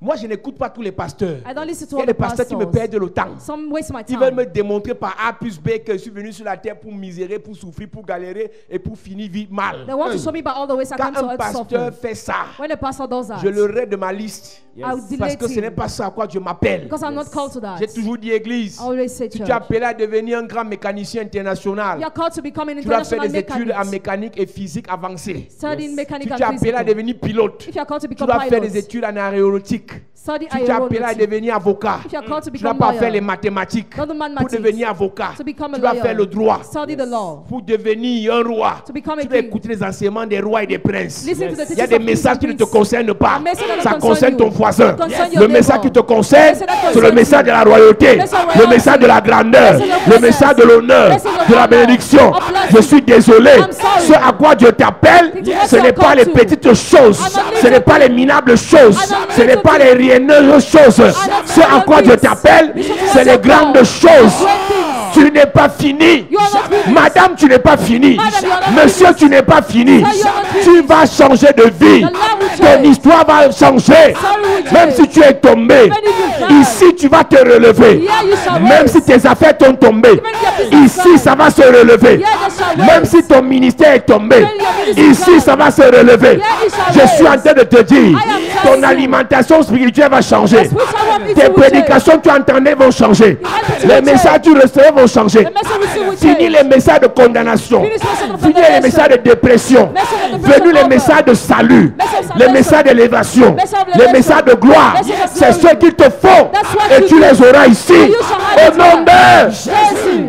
Moi, je n'écoute pas tous les pasteurs. I don't listen to Il y a all des the pasteurs qui me pastors. perdent le temps. Some waste my Ils veulent me time. démontrer par A plus B que je suis venu sur la terre pour misérer, pour souffrir, pour galérer et pour finir vivre mal. They want to show me by all the ways I come Quand to un earth pasteur suffer. fait ça, When a pastor does that, je le raide de ma liste. I'll Yes. delete Parce que ce n'est him pas ça à quoi Dieu m'appelle. because I'm not called to that. J'ai toujours dit, Église, I always say si church. tu es appelé à devenir un grand mécanicien international, You are called to become an tu dois faire international des études en mechanic. mécanique et physique avancées. Studying Yes. mechanic Si and tu es appelé à physical. devenir pilote, If you are called to tu become dois faire des pilot, études en aéronautique. study Si tu es appelé à aeronautic. devenir avocat, If you are called to tu ne dois become pas faire les lawyer, mathématiques. not the Pour mathematics. devenir avocat, To become a tu dois lawyer, faire le droit. study the law. Pour devenir un roi, To become a tu dois king. écouter les enseignements des rois et des princes. Listen to the Yes. Il y a teachings des of kings messages and qui ne te priests. concernent pas. A message that Ça concern concerne you. ton voisin. Concern your Le message qui te neighbor. concerne, Message that c'est le concerns message you. de la royauté, Message of le royalty. message de la grandeur, Message of le greatness. message de l'honneur, Message of de la honor. bénédiction. Of blessing. Je suis désolé. I'm sorry. Ce à quoi Dieu t'appelle, Yes. ce n'est pas les to. petites choses, I'm not ce n'est pas les minables choses, I'm not ce n'est little pas les things. rienneuses choses. not Ce à quoi Dieu things. t'appelle, This is c'est what les you're grandes called. choses. Great things. Tu n'es pas fini. You are not finished. Madame, tu n'es pas fini. Madam, you are not Monsieur, finished. tu n'es pas fini. Sir, you are not Tu finished. vas changer de vie. The Lord will Ton change. histoire va changer. Story will Même change. si tu es tombé, Even if you die. ici tu vas te relever. Yeah, you shall Même rise. si tes affaires t'ont tombé, Even if your business ici died. ça va se relever. Yeah, they shall Même rise. si ton ministère est tombé, Even your ministry ici died. ça va se relever. Yeah, it shall Je suis en rise. train de te dire, I am ton telling you. alimentation spirituelle va changer. The spiritual one Tes will change. prédications que tu entendais vont changer. message Les will messages change. que tu recevais vont changer. The message we see will Fini change. les messages de condamnation. Finish message of Fini les condemnation. messages de dépression. Message of depression Venu les over. messages de salut. Message of Les salvation. messages d'élévation. Message of Les elevation. messages de gloire. Message of C'est glory. ce qu'il te faut. That's what Et you tu do. les auras ici. And you shall have Au it nom here. de... Jésus.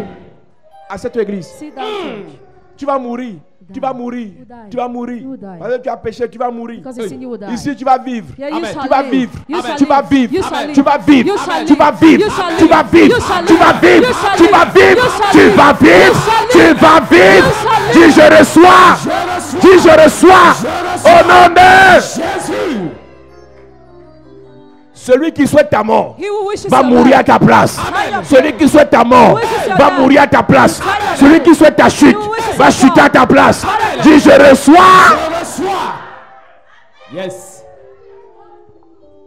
À cette église. Sit down, church. Tu vas mourir. Tu vas mourir. You die. Tu vas mourir. You die. Parce que tu as péché, tu vas mourir. Because you sin, you will die. Ici, tu vas vivre. Yeah, you Amen. shall Tu vas live. vivre. You shall Tu vas live. vivre. You shall live. Tu vas vivre. You shall Tu live. vas vivre. You shall Tu vas live. vivre. You shall Tu vas live. vivre. You shall Tu vas live. vivre. You shall Tu live. vas vivre. You shall Tu live. vas vivre. You shall Dis live. je reçois. Dis je reçois. Au nom de Jésus. celui qui souhaite ta mort He who wishes va your mourir à life. ta place. Amen. Celui qui souhaite ta mort va mourir à ta place. Celui qui souhaite ta chute va chuter à ta place. Dis je reçois. Je reçois. Yes.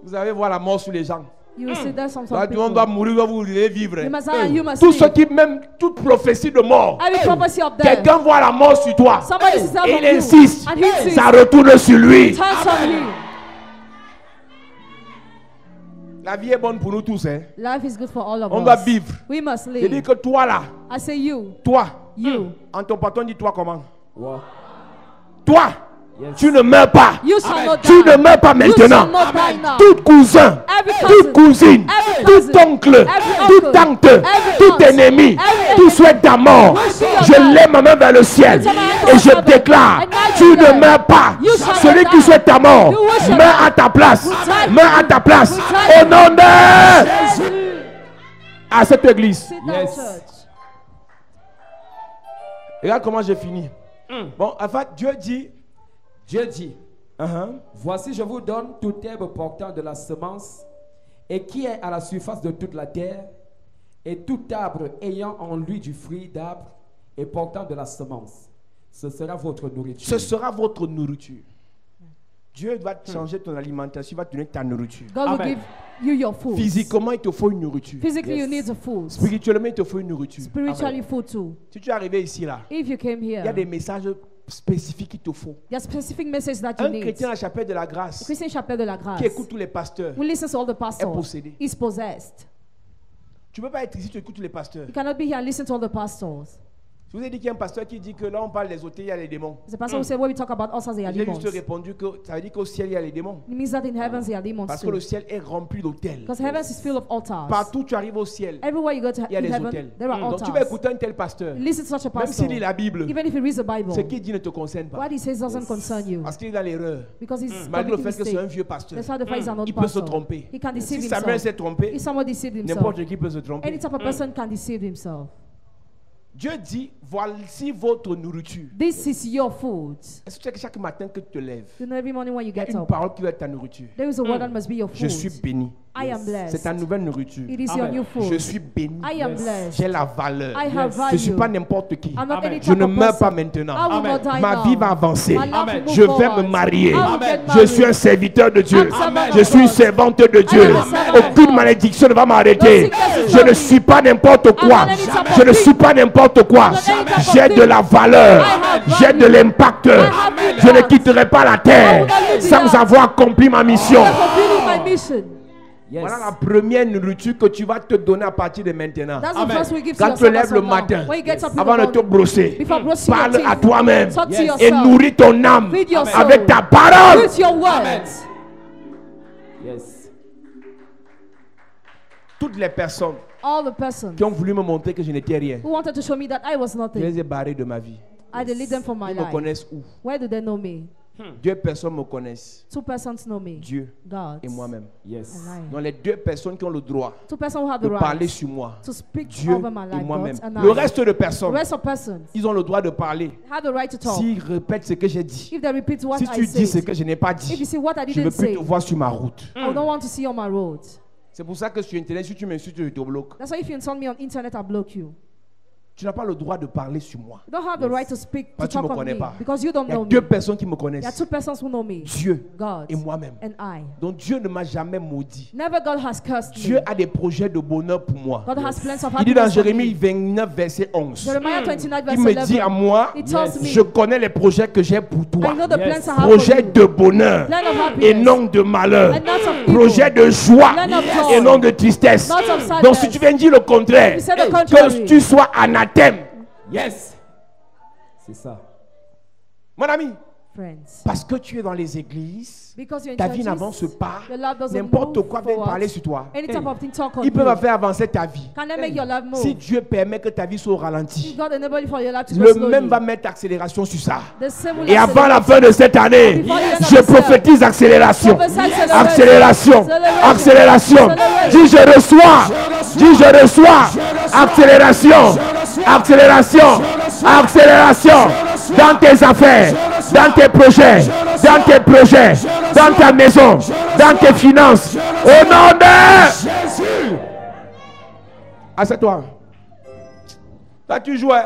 Vous allez voir la mort sur les gens. You will see that some Là, tout le people. monde doit mourir, vous devez vivre. You must die and you must Tous ceux live. qui, même toute prophétie de mort, Every prophecy of death. quelqu'un voit la mort sur toi Somebody sees that et from il you. insiste, And he insists. ça retourne sur lui. Turns on him. La vie est bonne pour nous tous. Hein. Life is good for all of On us. doit vivre. We must Je dis live. que toi là, I say you. toi, You. en ton patron dit toi comment? Wow. Toi, Yes. tu ne meurs pas. You shall not die. Tu ne meurs pas You shall maintenant. not die now. Tout cousin, Every toute cousin. cousine, Every tout cousin. oncle, Every toute uncle. tante, Every tout aunt. ennemi, Every qui enemy. souhaite ta mort. Will see your Je death. lève ma main vers le ciel Lift up my hand et towards je heaven. déclare, And now tu you ne declare, meurs pas. you shall Celui not qui die. souhaite ta mort, You will shall meurs die. à ta place. Will die. Meurs à ta place. Will die. Au nom de... Jésus. À cette église. Sit down, Yes. church. Regarde comment j'ai fini. Bon, en fait, Dieu dit... Dieu dit, Uh-huh. voici je vous donne toute herbe portant de la semence et qui est à la surface de toute la terre et tout arbre ayant en lui du fruit d'arbre et portant de la semence. Ce sera votre nourriture. Ce sera votre nourriture. Dieu va changer ton alimentation, il va te donner ta nourriture. God will Amen. give you your food. Physiquement, il te faut une nourriture. Physically, Yes. you need the food. Spirituellement, il te faut une nourriture. Spiritually, food too. Si tu es arrivé ici, là, If you came il y a here, des messages spécifiques qu'il te faut. there's specific message that you Un need. chrétien à la chapelle de la grâce Christian Chapel de la Grâce qui écoute tous les pasteurs. who listens to all the est pastors possédé. is possessed. Tu ne peux pas être ici, tu écoutes tous les pasteurs. You cannot be here and listen to all the pastors. Je vous ai dit qu'il y a un pasteur qui dit que là, on parle des hôtels, il y a les démons. There's a pastor who said when we talk about ulcers, they are J'ai demons. juste répondu que ça veut dire qu'au ciel, il y a les démons. It means that in heavens they are demons Parce que too. le ciel est rempli d'hôtels. Because heavens is full of altars. Partout où tu arrives au ciel, Everywhere you go to il y a in des heaven, hôtels. there are Donc tu vas altars. écouter un tel pasteur. Listen to such a Même pastor. s'il lit la Bible, Even if he reads the Bible, ce qu'il dit ne te concerne pas. what he says doesn't concern you. Parce qu'il est dans l'erreur. Because he's Malgré le committing fait que c'est un mistake. vieux pasteur. That's why the fact he's an old Il peut se pastor. tromper. He can deceive Si Samuel s'est himself. trompé, If someone deceived himself, n'importe qui peut se tromper. any type of person can deceive himself. Dieu dit, voici votre nourriture. This is your food. Est-ce que tu sais que chaque matin que tu te lèves, You know, every morning when you il y a get une up, parole qui va être ta nourriture. there is a word that must be your Je food. suis béni. I am C'est blessed. ta nouvelle nourriture. It is your Amen. new food. Je suis béni. I am blessed. J'ai la valeur. I have Je ne suis value. pas n'importe qui. I'm not Amen. any Je type ne of meurs pas person. maintenant. I will Amen. not die Ma now. vie va avancer. My life will Amen. move Je vais forward. me marier. I will Amen. get Je married. suis un serviteur de Dieu. I'm servant Je of suis une God. servante de Dieu. I am a servant of Aucune God. malédiction ne va m'arrêter. No sickness will Je ne stop suis pas n'importe quoi. not any type of Je ne thing. suis pas n'importe quoi. Not any type of J'ai de thing. la valeur. I have J'ai value. de l'impact. have Je ne impact. quitterai pas la I will terre not leave sans the earth. avoir accompli ma mission. I'm fulfilling my mission. Yes. Voilà la première nourriture que tu vas te donner à partir de maintenant. That's Amen. the first we give to Quand tu yourself lèves as le of now. matin, When you get up in avant the de te morning, brosser, before brushing your parle teeth, à toi-même talk to Yes. yourself. et nourris ton âme Feed your soul. avec ta parole. With your Amen. words. Yes. Toutes les personnes All the persons qui ont voulu me montrer que je n'étais rien, who wanted to show me that I was je nothing, les ai barrés de ma vie. I delete them from my Ils me life. connaissent où? Where do they know me? Deux personnes me connaissent, Two persons know me. Dieu God et moi-même. Yes. and I. Donc les deux personnes qui ont le droit Two persons who have de the parler right sur moi, to speak Dieu over my et life, moi-même. God and Le I. reste de The personnes, rest of persons ils ont le droit de parler. have the right to talk. S'ils répètent ce que j'ai dit, If they repeat what si I tu dis ce said, que je n'ai pas if you dit, see what I je ne veux didn't plus say, te voir sur ma route. I don't want to see you on my road. C'est pour ça que sur Internet, si tu m'insultes, je te bloque. That's why if you insult me on internet, I block you. Tu n'as pas le droit de parler sur moi. You don't have the right to speak, to Parce que tu talk me of connais me, pas. because you don't Il y a know deux me. personnes qui me There are connaissent. two persons who know me. Dieu God et moi-même. and I. Donc Dieu ne m'a jamais maudit. Never God has cursed Dieu me. a des projets de bonheur pour moi. God has plans of Il dit dans happiness for Jérémie me. 29, verset 11. Jeremiah 29 Il me verse dit à 11. moi, He tells me, je connais les projets que j'ai pour toi. I know the plans I have for Projet you. de bonheur Plan of et happiness. non de malheur. And not of evil. Projet de joie Plan of joy. et non de tristesse. Not of sadness. Donc si tu viens dire le contraire, You say the que contrary. tu sois anathème. Yes. C'est ça. Mon ami, Friends, parce que tu es dans les églises, because you're in ta vie churches, n'avance pas. your love doesn't N'importe move quoi vient forward. parler sur toi. Any type of thing talk on Ils peuvent you. faire avancer ta vie. Can they make your love move? Si Dieu permet que ta vie soit au ralenti, God enable you for your life to go le slowly. même va mettre accélération sur ça. The same will Et avant la accelerate. fin de cette année, Before the end of je this year. prophétise accélération. Prophesy acceleration. Accélération. Acceleration. Accélération. Acceleration. Dis je reçois. Dis je reçois. Accélération. Accélération. Accélération. Dans tes affaires, dans tes projets, dans tes projets, dans ta maison, dans tes finances. Au nom de Jésus. Assieds-toi. Là, tu jouais.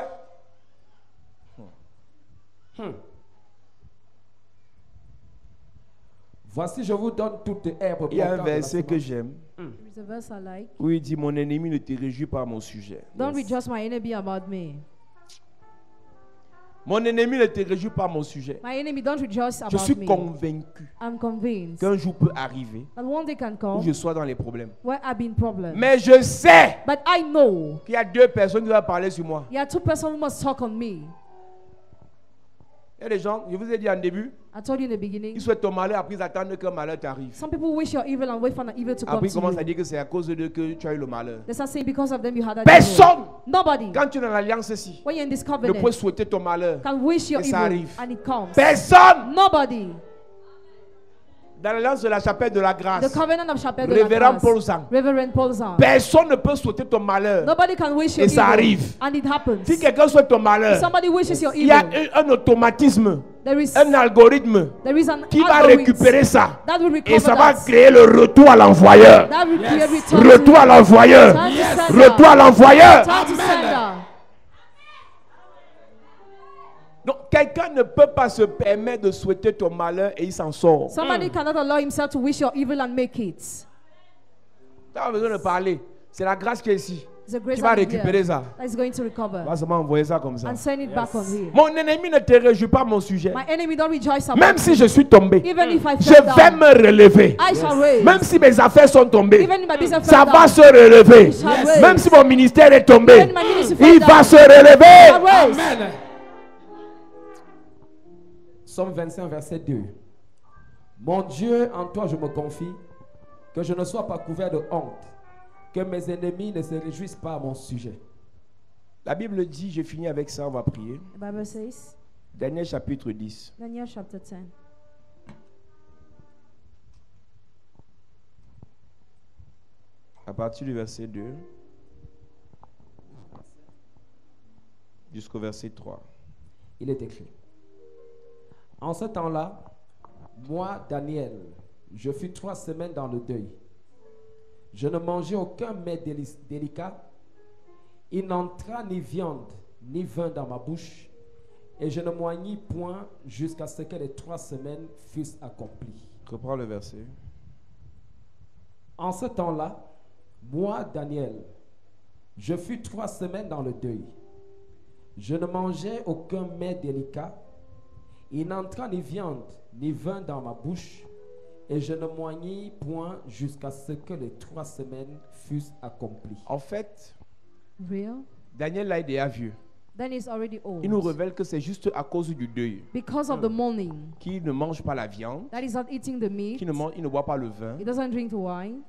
Voici, je vous donne toute herbe. Il y a un portant de la verset que semence. j'aime It's a verse I like. où il dit mon ennemi ne te réjouit pas à mon sujet. Don't rejoice my enemy about me. Mon ennemi ne te réjouit pas à mon sujet. My enemy, don't rejoice Je about suis me. convaincu I'm convinced qu'un jour peut arriver that one day can où come je sois dans les problèmes. where I've been problem. Mais je sais But I know qu'il y a deux personnes qui vont parler sur moi. there are two persons who must talk on me. Il y a des gens, je vous ai dit en début, I told you in the beginning. ils souhaitent ton malheur, après ils attendent qu'un malheur t'arrive. Some people wish your evil and wait for an evil to come Après ils to commencent à you. dire que c'est à cause d'eux que tu as eu le malheur. They start saying because of them you had that Personne, evil. Nobody, quand tu es dans l'alliance ici, when you're in this ne peut covenant, souhaiter ton malheur. can wish your Et ça evil arrive. and it comes. Personne, Nobody. dans l'alliance de la chapelle de la grâce, The covenant of Chapel de la Révérend Grâce. Paul Sang, Reverend Paul Sang. personne ne peut souhaiter ton malheur. Nobody can wish your Et ça evil. arrive. And it happens. Si quelqu'un souhaite ton malheur, Somebody wishes your il y a evil. un automatisme, There is, un algorithme there is an qui va algorithm récupérer ça. that will recover Et ça va that. créer le retour à l'envoyeur. That will create return Retour à to l'envoyeur. Turn to sender. Retour à l'envoyeur. Turn to sender. Donc, quelqu'un ne peut pas se permettre de souhaiter ton malheur et il s'en sort. Somebody cannot allow himself to wish your evil and make it. Tu n'as pas besoin de parler. C'est la grâce qui est ici. It's a grace Tu vas that is récupérer here ça. that is going to recover Tu vas seulement envoyer ça comme ça. and send it back on him. Mon ennemi ne te réjouit pas mon sujet. My enemy don't rejoice about Même si je suis tombé, even if I je fell vais down. me relever. I shall raise. Même si mes affaires sont tombées, Even if my business ça fell va down. se relever. It shall raise. Même si mon ministère est tombé, Even my ministry fell il down. va se It shall relever. raise. Amen. Somme 25, verset 2. Mon Dieu, en toi je me confie, que je ne sois pas couvert de honte, que mes ennemis ne se réjouissent pas à mon sujet. La Bible dit, je finis avec ça, on va prier. The Bible says, Daniel chapitre 10. Daniel chapter 10. À partir du verset 2 jusqu'au verset 3. Il est écrit. En ce temps-là, moi, Daniel, je fus 3 semaines dans le deuil. Je ne mangeai aucun mets délicat. Il n'entra ni viande, ni vin dans ma bouche. Et je ne moignis point jusqu'à ce que les 3 semaines fussent accomplies. Reprends le verset. En ce temps-là, moi, Daniel, je fus 3 semaines dans le deuil. Je ne mangeai aucun mets délicat. Il n'entra ni viande, ni vin dans ma bouche. Et je ne moignis point jusqu'à ce que les 3 semaines fussent accomplies. En fait, Real? Daniel là est déjà vieux. Then it's already old. Il nous révèle que c'est juste à cause du deuil Because of the mourning, qu'il ne mange pas la viande, that is not eating the meat. il ne boit pas le vin. He doesn't drink the wine.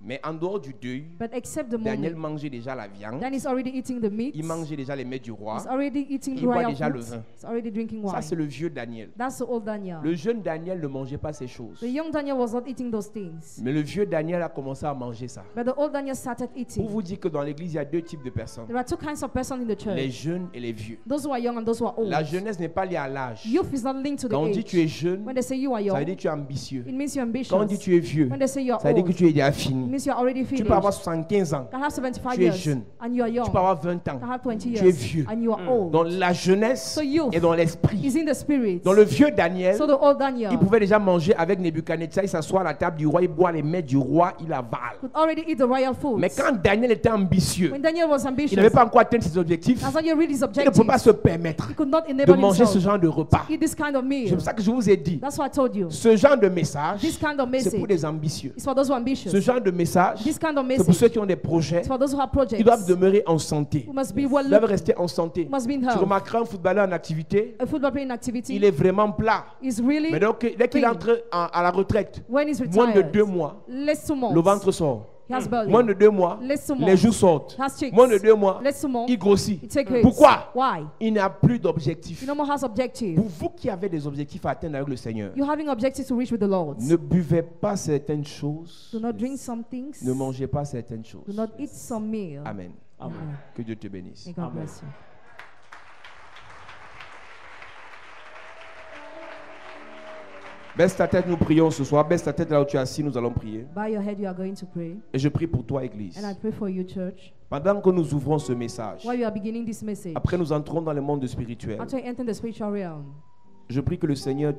Mais en dehors du deuil, But except the Daniel mourning, mangeait déjà la viande. then he's already eating the meat. Il mangeait déjà les mets du roi. He's already eating Il boit royal déjà le foods. vin. He's already drinking Ça, wine. c'est le vieux Daniel. That's the old Daniel. Le jeune Daniel ne mangeait pas ces choses. The young Daniel was not eating those things. Mais le vieux Daniel a commencé à manger ça. But the old Daniel started Pour eating. vous dire que dans l'église, il y a deux types de personnes. There are two kinds of persons in the Les church. jeunes et les vieux. Those who are young and those who are old. La jeunesse n'est pas liée à l'âge. Youth is not linked to the Quand on dit age. tu es jeune, When they say you are ça veut young, dire que tu es ambitieux. it means you're Quand on dit ambitious. tu es vieux, When they say you're ça veut dire que old, tu es déjà it fini. means you're already Tu finished. peux avoir 75 ans. You can have 75 Tu es years jeune. and you are young. Tu peux avoir 20 ans. You can have 20 Tu es years vieux. and you are old. Donc la jeunesse So youth est dans l'esprit. is in the spirit. Dans le vieux Daniel, So the old Daniel il pouvait déjà manger avec Nebuchadnezzar, il s'assoit à la table du roi, il boit les mets du roi, il avale. could already eat the royal food. Mais quand Daniel était ambitieux, When Daniel was il ambitious, n'avait pas encore atteint ses objectifs, has not yet reached his il ne pouvait objectives. pas se permettre He could not de enable manger ce himself genre de repas. to eat this kind of C'est meal. pour ça que je vous ai dit, That's what I told you. ce genre de message, This kind of c'est pour message les ambitieux. is for those who are ambitious. Ce genre de message, This kind of c'est pour ceux message qui ont des projets, is for those who have ils doivent projects. demeurer en santé. Who must be well Ils doivent looked, rester en santé. who must be in Tu health. remarqueras un footballeur en activité, A football playing activity il est vraiment plat. is really, Mais donc, dès qu'il clean. entre à la retraite, when he's moins de retired, 2 mois, less 2 months, le ventre sort. he has belly. Moins de 2 mois, Less 2 les months, joues sortent. he has cheeks. Moins de 2 mois, Less 2 months, il grossit. he takes weight. Pourquoi? Why? Il n'a plus d'objectif. He no more has objective. Pour vous qui avez des objectifs à atteindre avec le Seigneur, You're having objectives to reach with the Lord. ne buvez pas certaines choses, Do not drink some things. ne mangez pas certaines Do choses. not eat some meal. Amen. Amen. Que Dieu te bénisse. May God Amen. bless you. Baisse ta tête, nous prions ce soir. Baisse ta tête là où tu es assis, nous allons prier. Bow your head, you are going to pray. Et je prie pour toi, Église. And I pray for you, church. Pendant que nous ouvrons ce message, While you are beginning this message, après nous entrons dans le monde spirituel, after you enter the spiritual realm, je prie que le Seigneur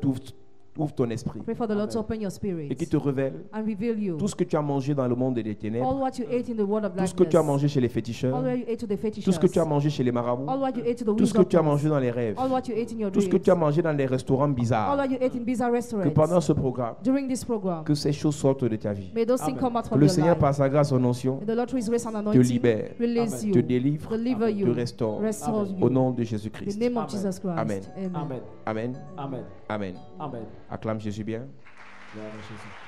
ouvre ton esprit pray for the Lord to open your et spirit qu'il te révèle and reveal you tout ce que tu as mangé dans le monde des ténèbres, all what you ate in the world of tout ce que tu as darkness, mangé chez les all féticheurs, what you ate to the tout fetishes, ce que tu as mangé chez les marabouts, all what you ate to the tout ce que tu as wizards, mangé dans les rêves, all what you ate in your tout ce que dreams, tu as mangé dans les restaurants all bizarres. what you ate in bizarre Que pendant restaurants. ce programme, During this program, que ces choses sortent de ta vie. may those things Amen. come out Que from le your Seigneur, life. par sa grâce, son onction, May the Lord through His grace and te anointing libère, release Amen. te you, délivre, deliver te you, restaure. restore Amen. Au you. nom de In Jésus-Christ. the name of Amen. Jesus Christ. Amen. Amen. Amen. Amen. Amen. Amen. Acclame Jésus bien. Gloire à Jésus.